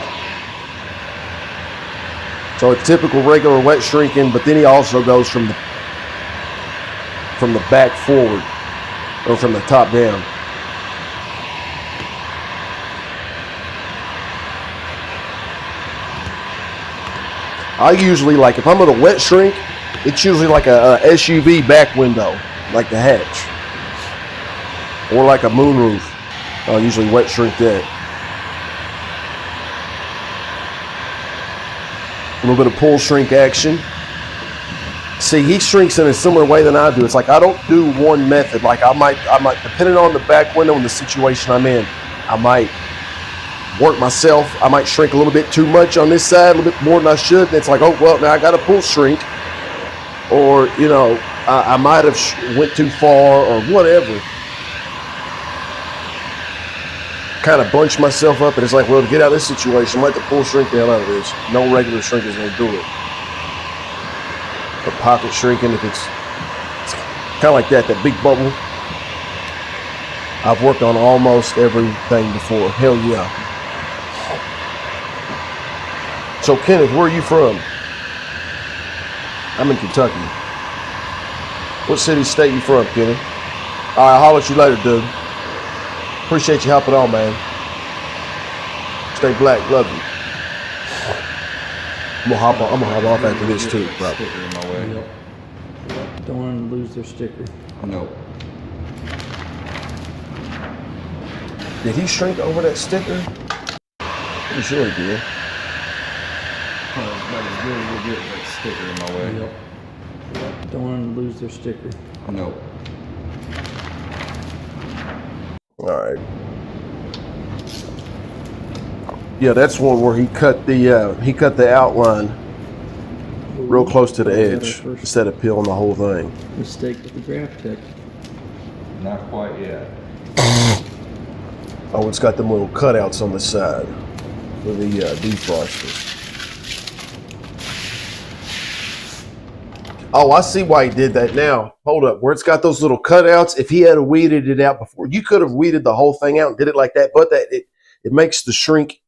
So it's typical regular wet shrinking, but then he also goes from the back forward or from the top down. I usually, like, if I'm going to wet shrink, it's usually like a SUV back window, like the hatch, or like a moonroof. I'll usually wet shrink that. A little bit of pull shrink action. See, he shrinks in a similar way than I do. It's like I don't do one method. Like I might, depending on the back window and the situation I'm in, I might work myself. I might shrink a little bit too much on this side, a little bit more than I should. And it's like, oh, well, now I got to pull shrink. Or, I might have went too far or whatever. Kind of bunch myself up, and it's like, well, to get out of this situation, I might have to pull shrink the hell out of this. No regular shrink is going to do it. But pocket shrinking, if it's kind of like that big bubble. I've worked on almost everything before. Hell yeah. So Kenneth, where are you from? I'm in Kentucky. What city, state you from, Kenneth? All right, I'll holler at you later, dude. Appreciate you helping on, man. Stay black, love you. I'm gonna hop off after this too, probably. Sticker in my way. Yep. Don't want them to lose their sticker. Nope. Did he shrink over that sticker? Pretty sure he did. That was really good. That sticker in my way. Yep. Don't want them to lose their sticker. Nope. All right. Yeah, that's one where he cut the outline real close to the edge instead of peeling the whole thing. Mistake with the draft tech. Not quite yet. Oh, it's got them little cutouts on the side for the defroster. Oh, I see why he did that now. Hold up. Where it's got those little cutouts, if he had weeded it out before, you could have weeded the whole thing out and did it like that, but it makes the shrink,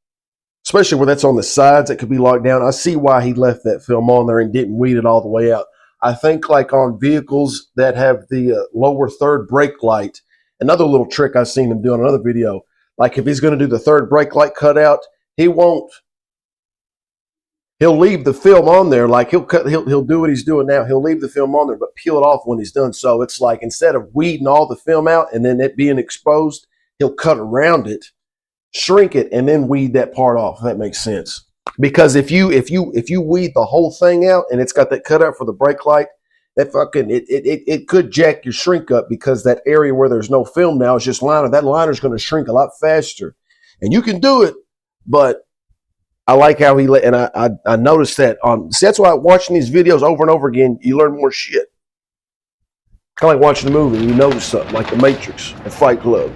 especially where that's on the sides, that could be locked down. I see why he left that film on there and didn't weed it all the way out. I think like on vehicles that have the lower third brake light, another little trick I've seen him do on another video, like if he's going to do the third brake light cutout, he'll leave the film on there. Like he'll do what he's doing now. He'll leave the film on there, but peel it off when he's done. So it's like instead of weeding all the film out and then it being exposed, he'll cut around it, shrink it, and then weed that part off. If that makes sense. Because if you weed the whole thing out and it's got that cutout for the brake light, that fucking it could jack your shrink up, because that area where there's no film now is just liner. That liner's going to shrink a lot faster, and you can do it, but I like how he let, and I noticed that on. See, that's why watching these videos over and over again, you learn more shit. Kind of like watching a movie, and you notice something like The Matrix or Fight Club.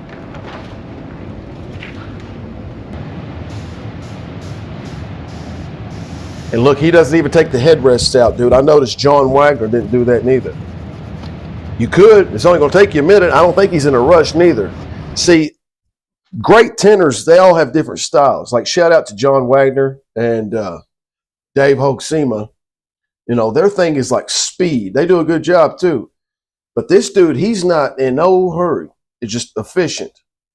And look, he doesn't even take the headrests out, dude. I noticed John Wagner didn't do that neither. You could. It's only going to take you a minute. I don't think he's in a rush neither. See, great tenors, they all have different styles. Like shout out to John Wagner and Dave Hoaxema. You know, their thing is like speed. They do a good job too. But this dude, he's not in no hurry. It's just efficient.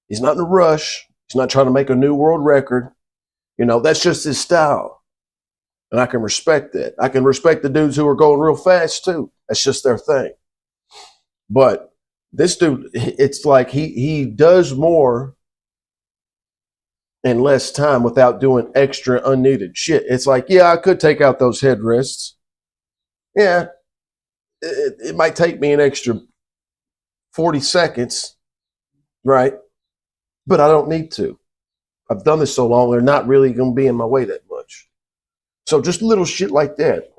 He's not in a rush. He's not trying to make a new world record. You know, that's just his style. And I can respect that. I can respect the dudes who are going real fast too. That's just their thing. But this dude, it's like he does more in less time without doing extra unneeded shit. It's like, yeah, I could take out those headrests. Yeah, it might take me an extra 40 seconds, right? But I don't need to. I've done this so long, they're not really going to be in my way that much. So just little shit like that.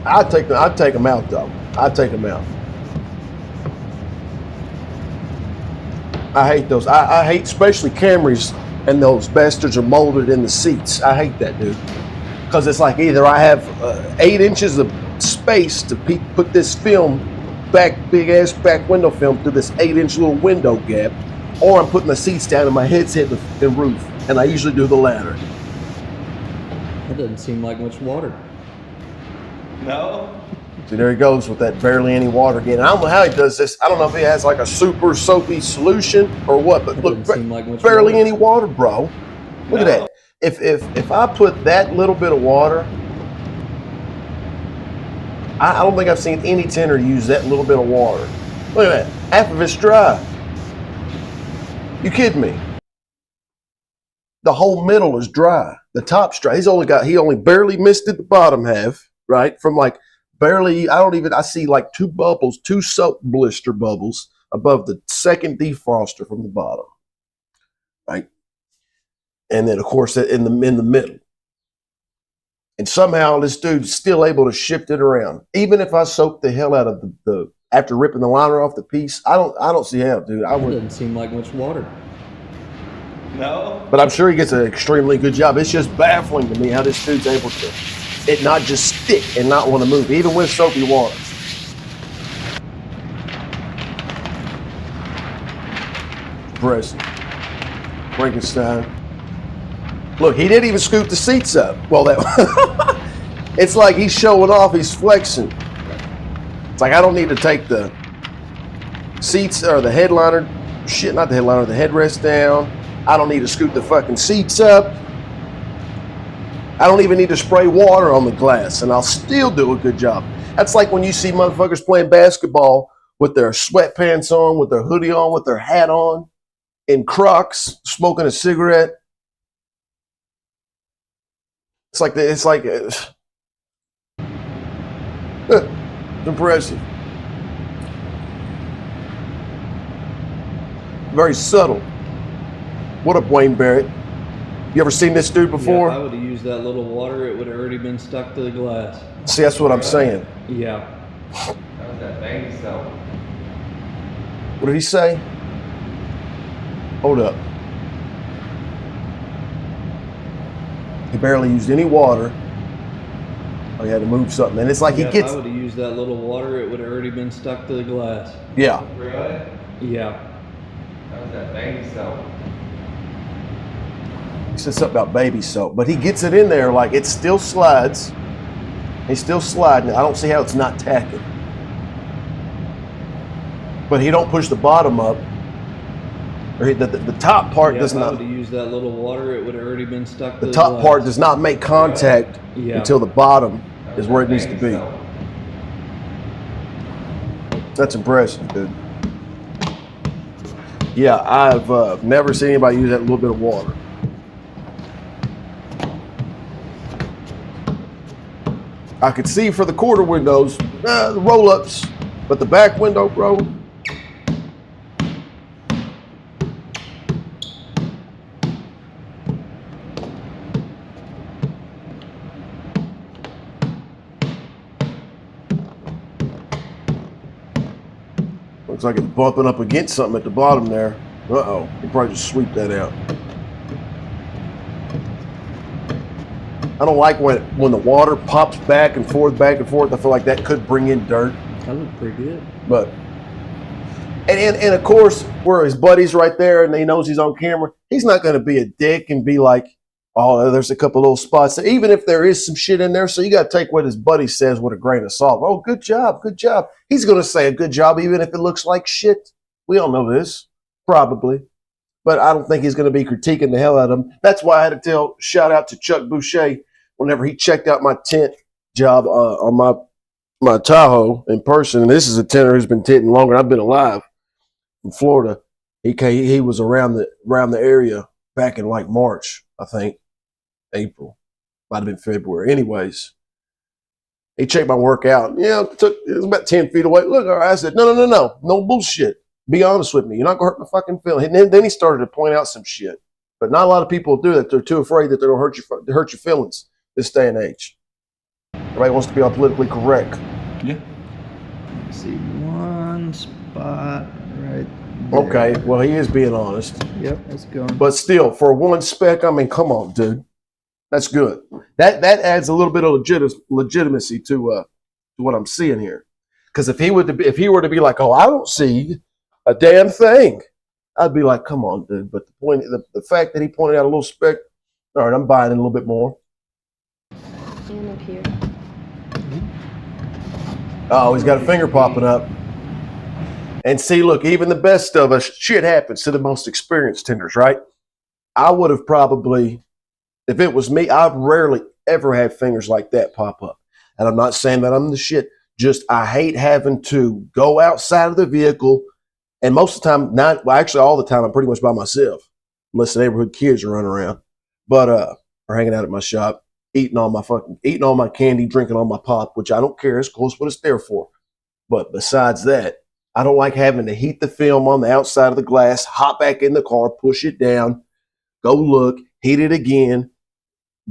I'd take them out though. I'd take them out. I hate those. I hate especially Camrys, and those bastards are molded in the seats. I hate that, dude. Because it's like either I have 8 inches of space to put this film back, big ass back window film through this 8-inch little window gap, or I'm putting the seats down and my head's hitting the roof. And I usually do the latter. That doesn't seem like much water. No. See, there he goes with that barely any water again. I don't know how he does this. I don't know if he has like a super soapy solution or what, but look, like barely any water, bro. Look at that. If I put that little bit of water, I don't think I've seen any tinter use that little bit of water. Look at that. Half of it's dry. You kidding me? The whole middle is dry. The top's dry. He only barely misted the bottom half, right? From like barely, I see like 2 bubbles, 2 soap blister bubbles above the second defroster from the bottom, right? And then of course in the middle. And somehow this dude's still able to shift it around. Even if I soak the hell out of the after ripping the liner off the piece, I don't see how, dude. That doesn't seem like much water. No. But I'm sure he gets an extremely good job. It's just baffling to me how this dude's able to it not just stick and not want to move, even with soapy water. Impressive. Frankenstein. Look, he didn't even scoop the seats up. Well, that it's like he's showing off, he's flexing. It's like I don't need to take the seats or the headliner, shit, not the headliner, the headrest down. I don't need to scoop the fucking seats up. I don't even need to spray water on the glass, and I'll still do a good job. That's like when you see motherfuckers playing basketball with their sweatpants on, with their hoodie on, with their hat on, in Crocs, smoking a cigarette. It's impressive. Very subtle. What up, Wayne Barrett? You ever seen this dude before? Yeah, if I would have used that little water, it would have already been stuck to the glass. See, that's what I'm saying. Yeah. That was that baby soap. What did he say? Hold up. He barely used any water. I had to move something, and it's like Yeah, he gets. if I would have used that little water, it would have already been stuck to the glass. Yeah. Really? Yeah. That was that baby soap. He said something about baby soap, but he gets it in there like it still slides. He's still sliding. I don't see how it's not tacking. But he don't push the bottom up. Or the top part Yeah, does if I not. would have used that little water, it would have already been stuck to The the top glass. part does not make contact Yeah. until the bottom That is was where it that needs to baby be. soap. That's impressive, dude. Yeah, I've never seen anybody use that little bit of water. I could see for the quarter windows, the roll-ups, but the back window, bro. Looks like it's bumping up against something at the bottom there. Uh-oh, you probably just sweep that out. I don't like when the water pops back and forth. I feel like that could bring in dirt. That looked pretty good. But and of course, where his buddy's right there and he knows he's on camera, he's not going to be a dick and be like, oh, there's a couple little spots. Even if there is some shit in there, so you got to take what his buddy says with a grain of salt. Oh, good job, good job. He's going to say a good job even if it looks like shit. We all know this, probably. But I don't think he's going to be critiquing the hell out of him. That's why I had to shout out to Chuck Boucher whenever he checked out my tent job on my Tahoe in person. And this is a tenter who's been tenting longer than I've been alive in Florida. He was around the area back in like March, I think, April, might have been February. Anyways, he checked my work out. Yeah, it was about 10 feet away. Look, I said, no bullshit. Be honest with me. You're not gonna hurt my fucking feelings. And then he started to point out some shit, but not a lot of people do that. They're too afraid that they're gonna hurt your feelings this day and age. Everybody wants to be all politically correct. Yeah. I see one spot right there. Okay, well, he is being honest. Yep, it's going. But still, for one speck, I mean, come on, dude. That's good. That adds a little bit of legitimacy to what I'm seeing here. Because if he were to be like, oh, I don't see a damn thing, I'd be like, come on, dude. But the fact that he pointed out a little speck, all right, I'm buying it a little bit more. And up here. Oh, he's got a finger popping up. And see, look, even the best of us, shit happens to the most experienced tenders, right? I would have probably, if it was me, I've rarely ever had fingers like that pop up. And I'm not saying that I'm the shit. Just I hate having to go outside of the vehicle. And most of the time, actually all the time, I'm pretty much by myself. Unless the neighborhood kids are running around. But or hanging out at my shop, eating all my candy, drinking all my pop, which I don't care. It's close what it's there for. But besides that, I don't like having to heat the film on the outside of the glass, hop back in the car, push it down, go look, heat it again.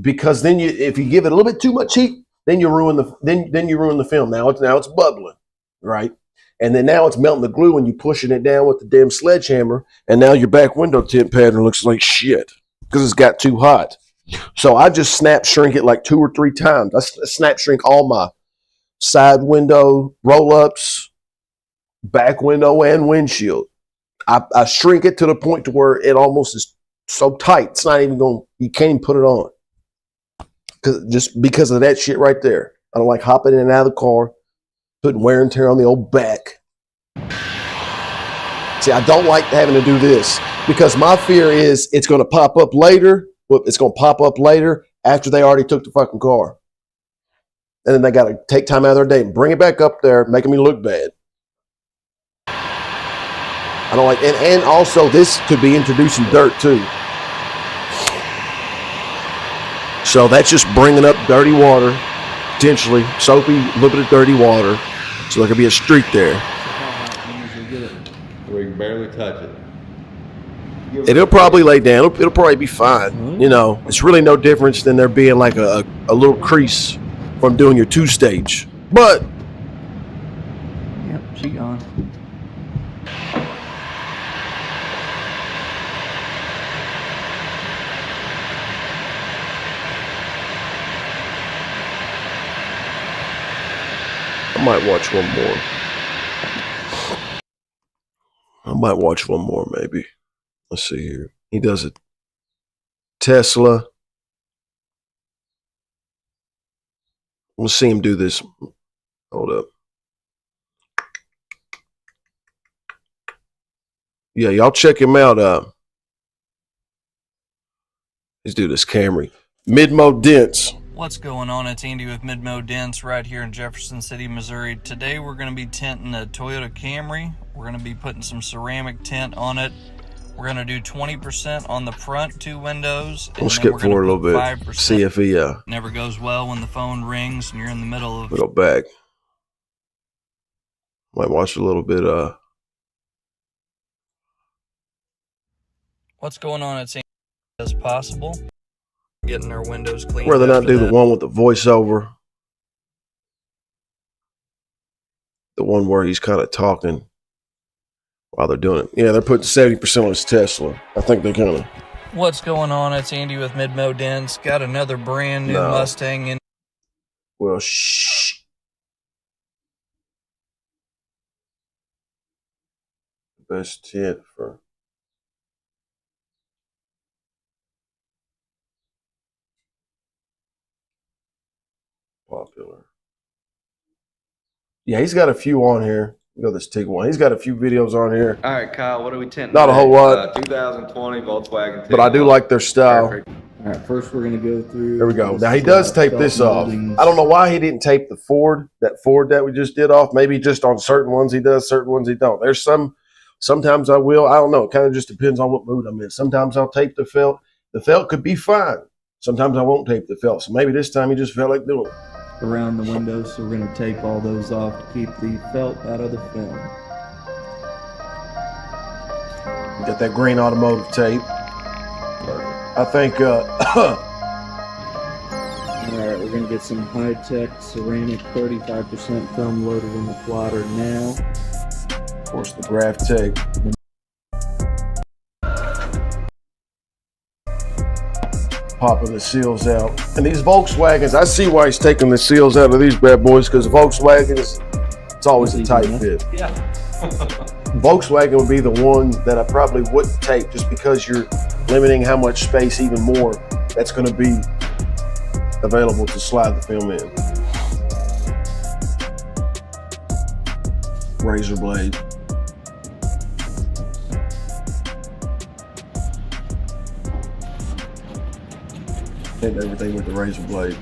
Because then if you give it a little bit too much heat, then you ruin the film. Now it's bubbling, right? And then now it's melting the glue and you're pushing it down with the damn sledgehammer, and now your back window tint pattern looks like shit because it's got too hot. So I just snap shrink it like 2 or 3 times. I snap shrink all my side window roll-ups, back window, and windshield. I shrink it to the point to where it almost is so tight, it's not even going, you can't even put it on. Just because of that shit right there. I don't like hopping in and out of the car, putting wear and tear on the old back. See, I don't like having to do this because my fear is it's going to pop up later. Well, it's going to pop up later after they already took the fucking car. And then they got to take time out of their day and bring it back up there, making me look bad. I don't like, and also this could be introducing dirt too. So that's just bringing up dirty water, potentially soapy, a little bit of dirty water. So there could be a streak there. So how hot can you usually get it? Where you can barely touch it. It'll probably lay down. It'll probably be fine. You know, it's really no difference than there being like a little crease from doing your 2-stage. But Yep, she gone. might watch one more. I might watch one more, maybe. Let's see here. He does a Tesla. We'll see him do this. Hold up. Yeah, y'all check him out. Let's do this Camry. Midmo Dents. What's going on? It's Andy with Midmo Dents right here in Jefferson City, Missouri. Today we're going to be tinting a Toyota Camry. We're going to be putting some ceramic tint on it. We're going to do 20% on the front 2 windows. We'll skip forward a little bit. See if he never goes well when the phone rings and you're in the middle of... We'll go back. Might watch a little bit. What's going on? It's Andy as possible. Getting our windows cleaned. Rather not do the one with the voiceover. The one where he's kind of talking while they're doing it. Yeah, they're putting 70% on his Tesla. I think they kind of... What's going on? It's Andy with Midmo Dents. Got another brand new Mustang in. Well, shh. Best tint for... popular. Yeah, he's got a few on here. You know this TIG one. He's got a few videos on here. All right, Kyle, what are we tinting? Not a whole lot. 2020 Volkswagen TIG. But I do like their style. All right, first we're going to go through... There we go. Now he does tape this off. I don't know why he didn't tape the Ford, that Ford that we just did off. Maybe just on certain ones he does, certain ones he don't. There's sometimes I will. I don't know. It kind of just depends on what mood I'm in. Sometimes I'll tape the felt. The felt could be fine. Sometimes I won't tape the felt. So maybe this time he just felt like doing it. Around the windows, so we're going to tape all those off to keep the felt out of the film. Got that green automotive tape. I think all right, we're going to get some high-tech ceramic 35% film loaded in the plotter now. of course the graph tape. Popping the seals out. And these Volkswagens, I see why he's taking the seals out of these bad boys, because Volkswagens, it's always a tight fit. Yeah. Volkswagen would be the one that I probably wouldn't tape, just because you're limiting how much space even more that's going to be available to slide the film in. Razor blade. Hitting everything with the razor blade.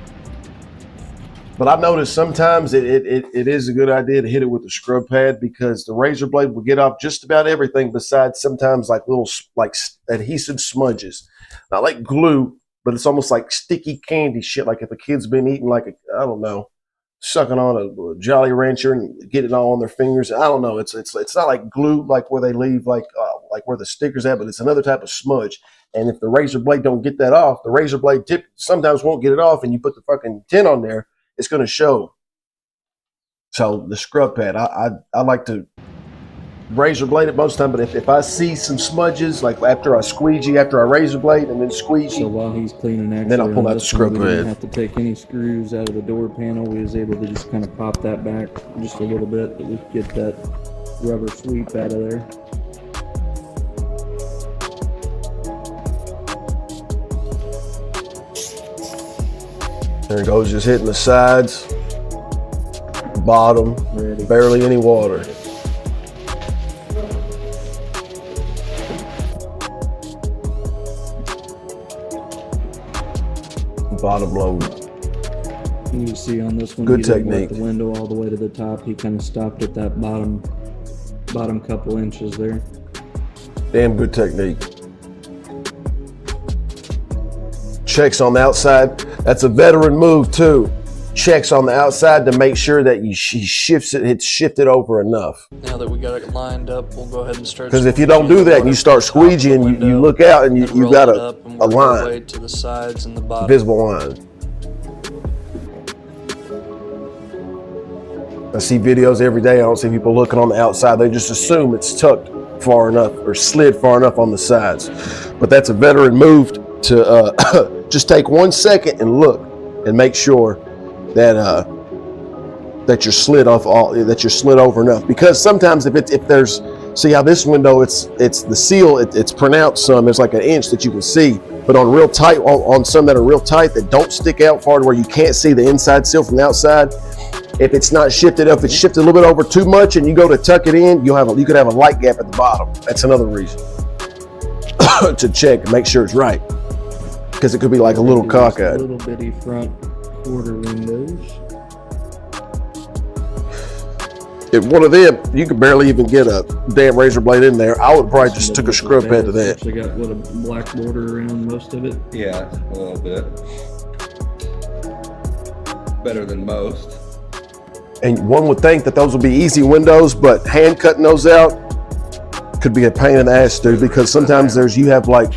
But I noticed sometimes it is a good idea to hit it with the scrub pad, because the razor blade will get off just about everything besides sometimes like little adhesive smudges. Not like glue, but it's almost like sticky candy shit. Like if a kid's been eating like I don't know, sucking on a Jolly Rancher and get it all on their fingers. I don't know. It's not like glue, like where they leave like where the sticker's at, but it's another type of smudge. And if the razor blade don't get that off, the razor blade tip sometimes won't get it off, and you put the fucking tint on there, it's going to show. So the scrub pad, I like to razor blade it most of the time, but if I see some smudges, like after I squeegee, after I razor blade and then squeegee, so while he's cleaning, then I'll pull out the scrub we pad. didn't have to take any screws out of the door panel. We was able to just kind of pop that back just a little bit, but we could get that rubber sweep out of there. There it goes, just hitting the sides, bottom, Ready. barely any water. Bottom load. You can see on this one, Good he didn't technique. let the window all the way to the top. He kind of stopped at that bottom couple inches there. Damn good technique. Checks on the outside. That's a veteran move too. Checks on the outside to make sure that he shifts it. It's shifted over enough. Now that we got it lined up, we'll go ahead and start. Because if you don't do that and you start squeegeeing, you look out and you got a line, to the sides and the bottom. visible line. I see videos every day. I don't see people looking on the outside. They just assume it's tucked far enough or slid far enough on the sides. But that's a veteran move to just take 1 second and look and make sure that that you're slid off that you're slid over enough. Because sometimes if there's, see how this window, it's the seal, it's pronounced some, there's like an inch that you can see, but on real tight, on some that are real tight that don't stick out far to where you can't see the inside seal from the outside, if it's not shifted up, it's shifted a little bit over too much and you go to tuck it in, you could have a light gap at the bottom. That's another reason to check and make sure it's right, because it could be like a little cockeyed. Little bitty front quarter windows. If one of them, you could barely even get a damn razor blade in there. I would probably just took a scrub head to that. They got a black border around most of it. Yeah, a little bit. Better than most. And one would think that those would be easy windows, but hand cutting those out could be a pain in the ass, dude, because sometimes you have like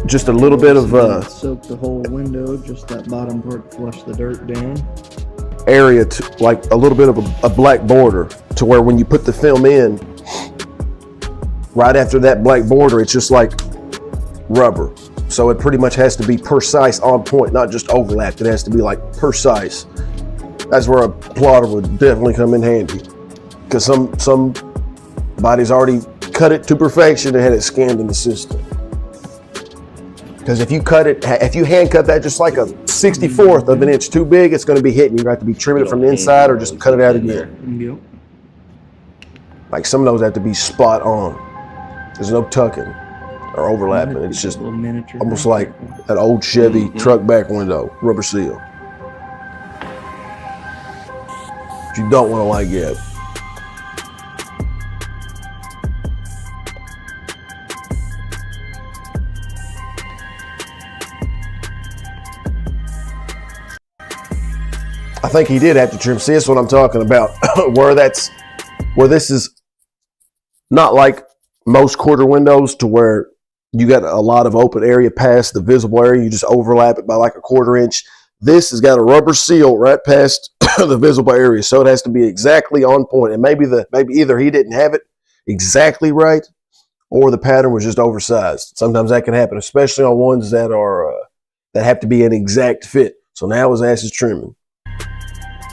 just a little bit of soak the whole window, just that bottom part, flush the dirt down. Area to like a little bit of a black border, to where when you put the film in, right after that black border, it's just like rubber. So it pretty much has to be precise, on point, not just overlapped. It has to be like precise. That's where a plotter would definitely come in handy, because some bodies already cut it to perfection and had it scanned in the system. Because if you hand cut that just like a 64th of an inch too big, it's going to be hitting. You have to be trimming it from the inside or just cut it out again. Yep. Like some of those have to be spot on. There's no tucking or overlapping. It's just almost like an old Chevy truck back window, rubber seal. But you don't want to light gap. I think he did have to trim. See, that's what I'm talking about. where this is not like most quarter windows, to where you got a lot of open area past the visible area. You just overlap it by like a quarter inch. This has got a rubber seal right past the visible area, so it has to be exactly on point. And maybe either he didn't have it exactly right, or the pattern was just oversized. Sometimes that can happen, especially on ones that are that have to be an exact fit. So now his ass is trimming,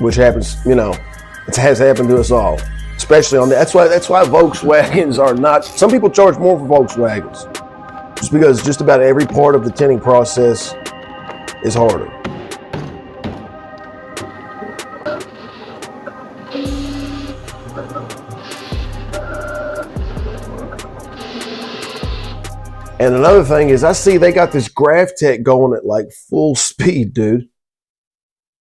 which happens, it has happened to us all, especially on that. That's why Volkswagens are not. Some people charge more for Volkswagens, just because just about every part of the tinting process is harder. And another thing is, I see they got this Graph Tech going at like full speed, dude.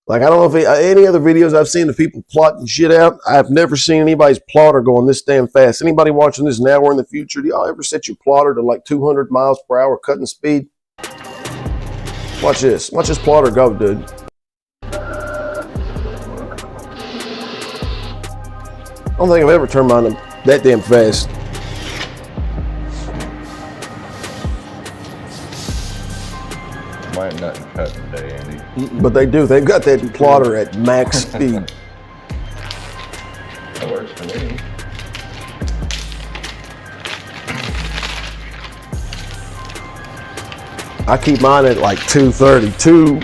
Like, I don't know if any other videos I've seen of people plotting shit out, I've never seen anybody's plotter going this damn fast. Anybody watching this now or in the future, do y'all ever set your plotter to like 200 miles per hour cutting speed? Watch this. Watch this plotter go, dude. I don't think I've ever turned mine that damn fast. Might not cut today, Andy. But they do. They've got that plotter at max speed. That works for me. I keep mine at like 232,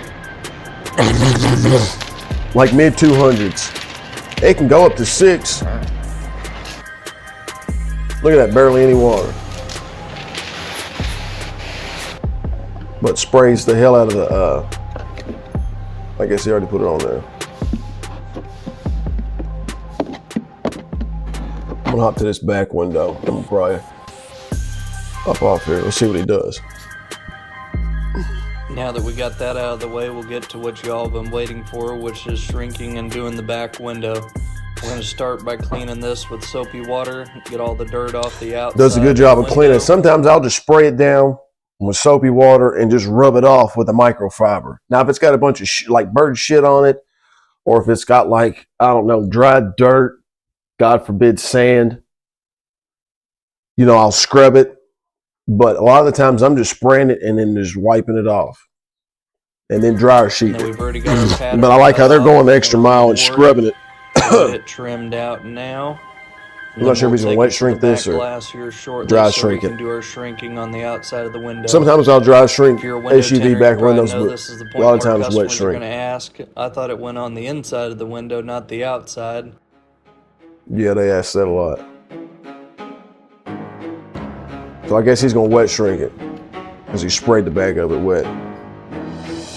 like mid 200s. It can go up to 6. Look at that, barely any water. But sprays the hell out of the, I guess he already put it on there. I'm gonna hop to this back window. I'm gonna probably hop off here. Let's see what he does. Now that we got that out of the way, we'll get to what you all have been waiting for, which is shrinking and doing the back window. We're going to start by cleaning this with soapy water, get all the dirt off the outside. Does a good job of cleaning. Sometimes I'll just spray it down with soapy water and just rub it off with a microfiber. Now, if it's got a bunch of like bird shit on it, or if it's got like, I don't know, dried dirt, God forbid sand, I'll scrub it. But a lot of the times I'm just spraying it and then just wiping it off. And then dryer sheet it. We've already got our But I like how they're going the extra mile and scrubbing it. Get it trimmed out now. I'm not sure if he's gonna wet shrink this or glass here shortly, dry so shrink we it. can do our shrinking on the outside of the window. Sometimes I'll dry shrink If you're a window SUV tinter, back you probably windows, know but this is the a point lot of where times wet customers are shrink. going to ask. I thought it went on the inside of the window, not the outside. Yeah, they ask that a lot. So I guess he's gonna wet shrink it because he sprayed the back of it wet.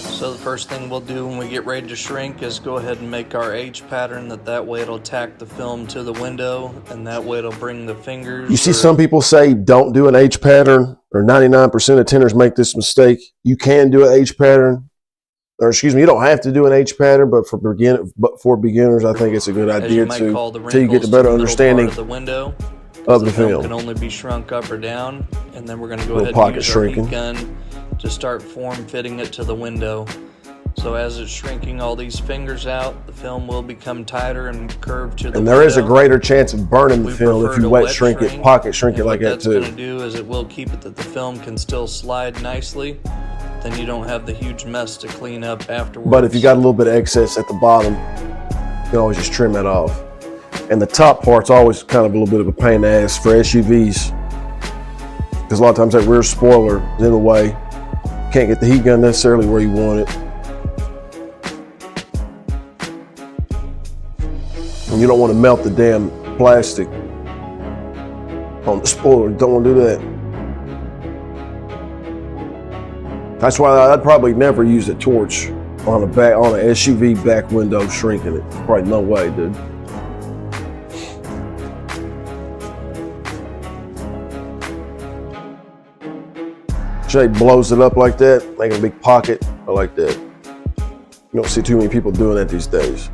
So the first thing we'll do when we get ready to shrink is go ahead and make our H pattern. That way it'll tack the film to the window, and that way it'll bring the fingers. You see some people say don't do an H pattern, or 99% of tinters make this mistake. You can do an H pattern, or excuse me, you don't have to do an H pattern, but for beginners, I think it's a good idea until you get a better understanding of the window. Of the film. Can only be shrunk up or down, and then we're going to go ahead pocket and use shrinking. our heat gun to start form fitting it to the window. So as it's shrinking all these fingers out, the film will become tighter and curved to the window. And there is a greater chance of burning the film if you wet shrink it, pocket shrink it like that too. What that's going to do is it will keep it that the film can still slide nicely. Then you don't have the huge mess to clean up afterwards. But if you got a little bit of excess at the bottom, you can always just trim that off. And the top part's always kind of a little bit of a pain in the ass for SUVs, because a lot of times that rear spoiler is in the way. Can't get the heat gun necessarily where you want it. And you don't want to melt the damn plastic on the spoiler. Don't want to do that. That's why I'd probably never use a torch on an SUV back window shrinking it. Probably no way, dude. Jake blows it up like that, making a big pocket. I like that. You don't see too many people doing that these days.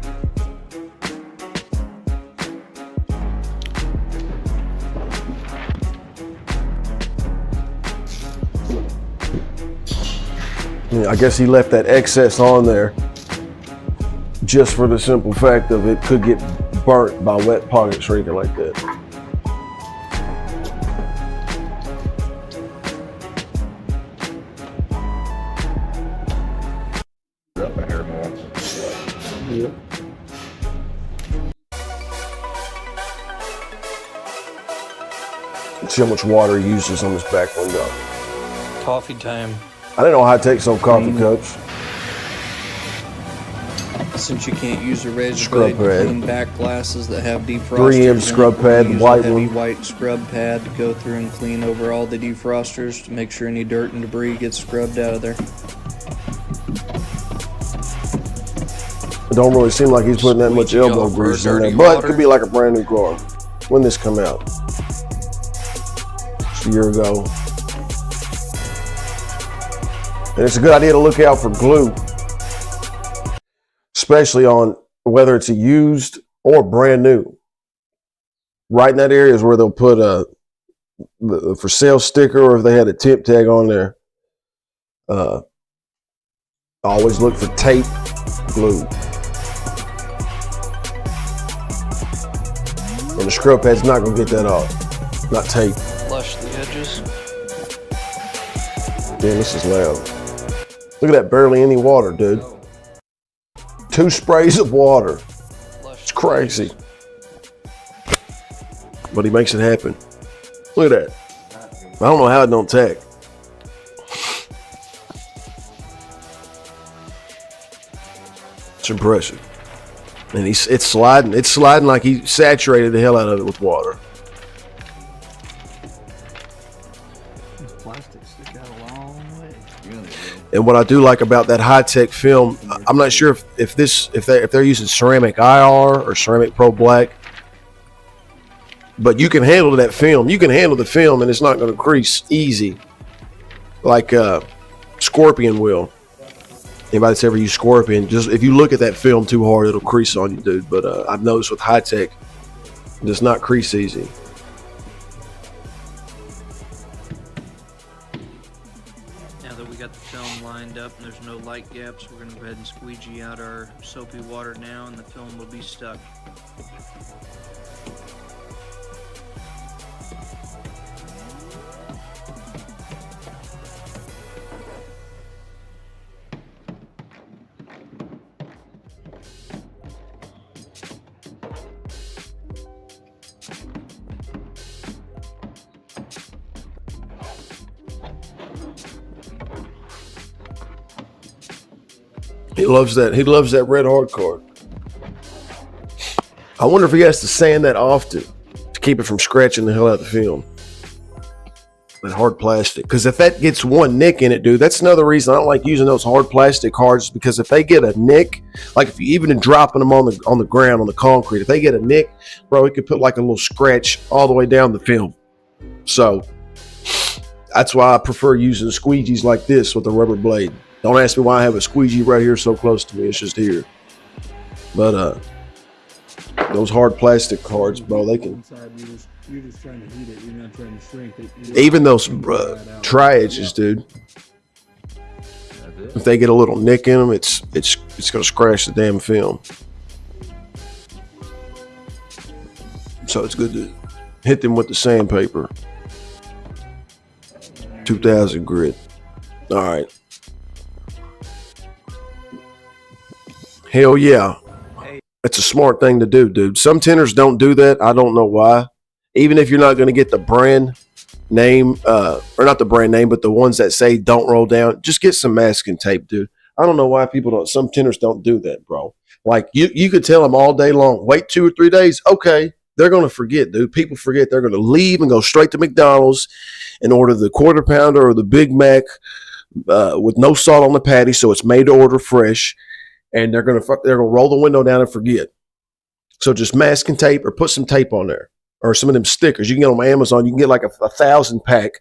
I guess he left that excess on there just for the simple fact of it could get burnt by wet pocket shrinking like that. Up a hair more. Yep. See how much water he uses on this back window. Coffee time. I didn't know how to take some coffee cups. Since you can't use a razor Scrub blade to pad. clean back glasses that have defrosters 3M in it, scrub you pad, use white a heavy one. white scrub pad to go through and clean over all the defrosters to make sure any dirt and debris gets scrubbed out of there. It don't really seem like he's putting that much Squeegee elbow over grease in there, dirty but it water. could be like a brand new car. When this come out? Just a year ago. And it's a good idea to look out for glue, especially on whether it's a used or brand new. Right in that area is where they'll put the for sale sticker, or if they had a tip tag on there. Always look for tape glue. And the scrub pad's not gonna get that off. Not tape. Flush the edges. Damn, this is loud. Look at that, barely any water, dude. 2 sprays of water. It's crazy. But he makes it happen. Look at that. I don't know how it don't tack. It's impressive. And it's sliding like he saturated the hell out of it with water. Plastic stick out a long way. And what I do like about that high-tech film, I'm not sure if they're using ceramic IR or ceramic Pro Black, but you can handle that film. You can handle the film, and it's not going to crease easy like Scorpion will. Anybody that's ever used Scorpion, just if you look at that film too hard, it'll crease on you, dude. But I've noticed with high-tech, it does not crease easy. Now that we got the film lined up and there's no light gaps, we're going to go ahead and squeegee out our soapy water now, and the film will be stuck. He loves that. He loves that red hard card. I wonder if he has to sand that often to keep it from scratching the hell out of the film. That hard plastic. Because if that gets one nick in it, dude, that's another reason I don't like using those hard plastic cards. Because if they get a nick, like if you even dropping them on the ground, on the concrete, if they get a nick, bro, it could put like a little scratch all the way down the film. So that's why I prefer using squeegees like this with a rubber blade. Don't ask me why I have a squeegee right here so close to me. It's just here. But those hard plastic cards, bro, they can. You're just trying to heat it. You're not trying to shrink it. Even those tri-edges, dude. If they get a little nick in them, it's gonna scratch the damn film. So it's good to hit them with the sandpaper. 2000 grit. All right. Hell yeah. That's a smart thing to do, dude. Some tinters don't do that. I don't know why. Even if you're not going to get the brand name, or not the brand name, but the ones that say don't roll down, just get some masking tape, dude. I don't know why people don't. Some tinters don't do that, bro. Like you could tell them all day long, wait 2 or 3 days. Okay. They're going to forget, dude. People forget. They're going to leave and go straight to McDonald's and order the quarter pounder or the Big Mac with no salt on the patty. So it's made to order fresh. And they're gonna roll the window down and forget. So just masking tape or put some tape on there, or some of them stickers you can get on Amazon. You can get like a 1,000 pack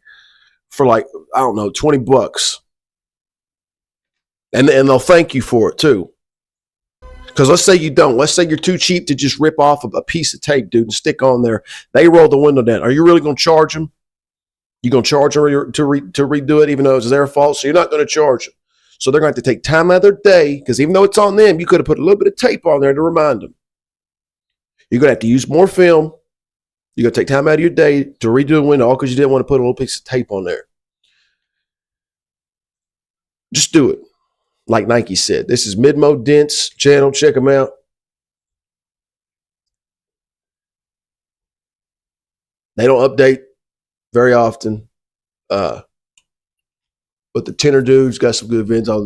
for like, I don't know, $20, and they'll thank you for it too. Because let's say you don't. Let's say you're too cheap to just rip off a piece of tape, dude, and stick on there. They roll the window down. Are you really gonna charge them? You gonna charge them to redo it, even though it's their fault? So you're not gonna charge them. So they're going to have to take time out of their day, because even though it's on them, you could have put a little bit of tape on there to remind them. You're going to have to use more film. You're going to take time out of your day to redo the window, all because you didn't want to put a little piece of tape on there. Just do it. Like Nike said. This is Midmo Dents channel. Check them out. They don't update very often. But the Tinter dude's got some good vids on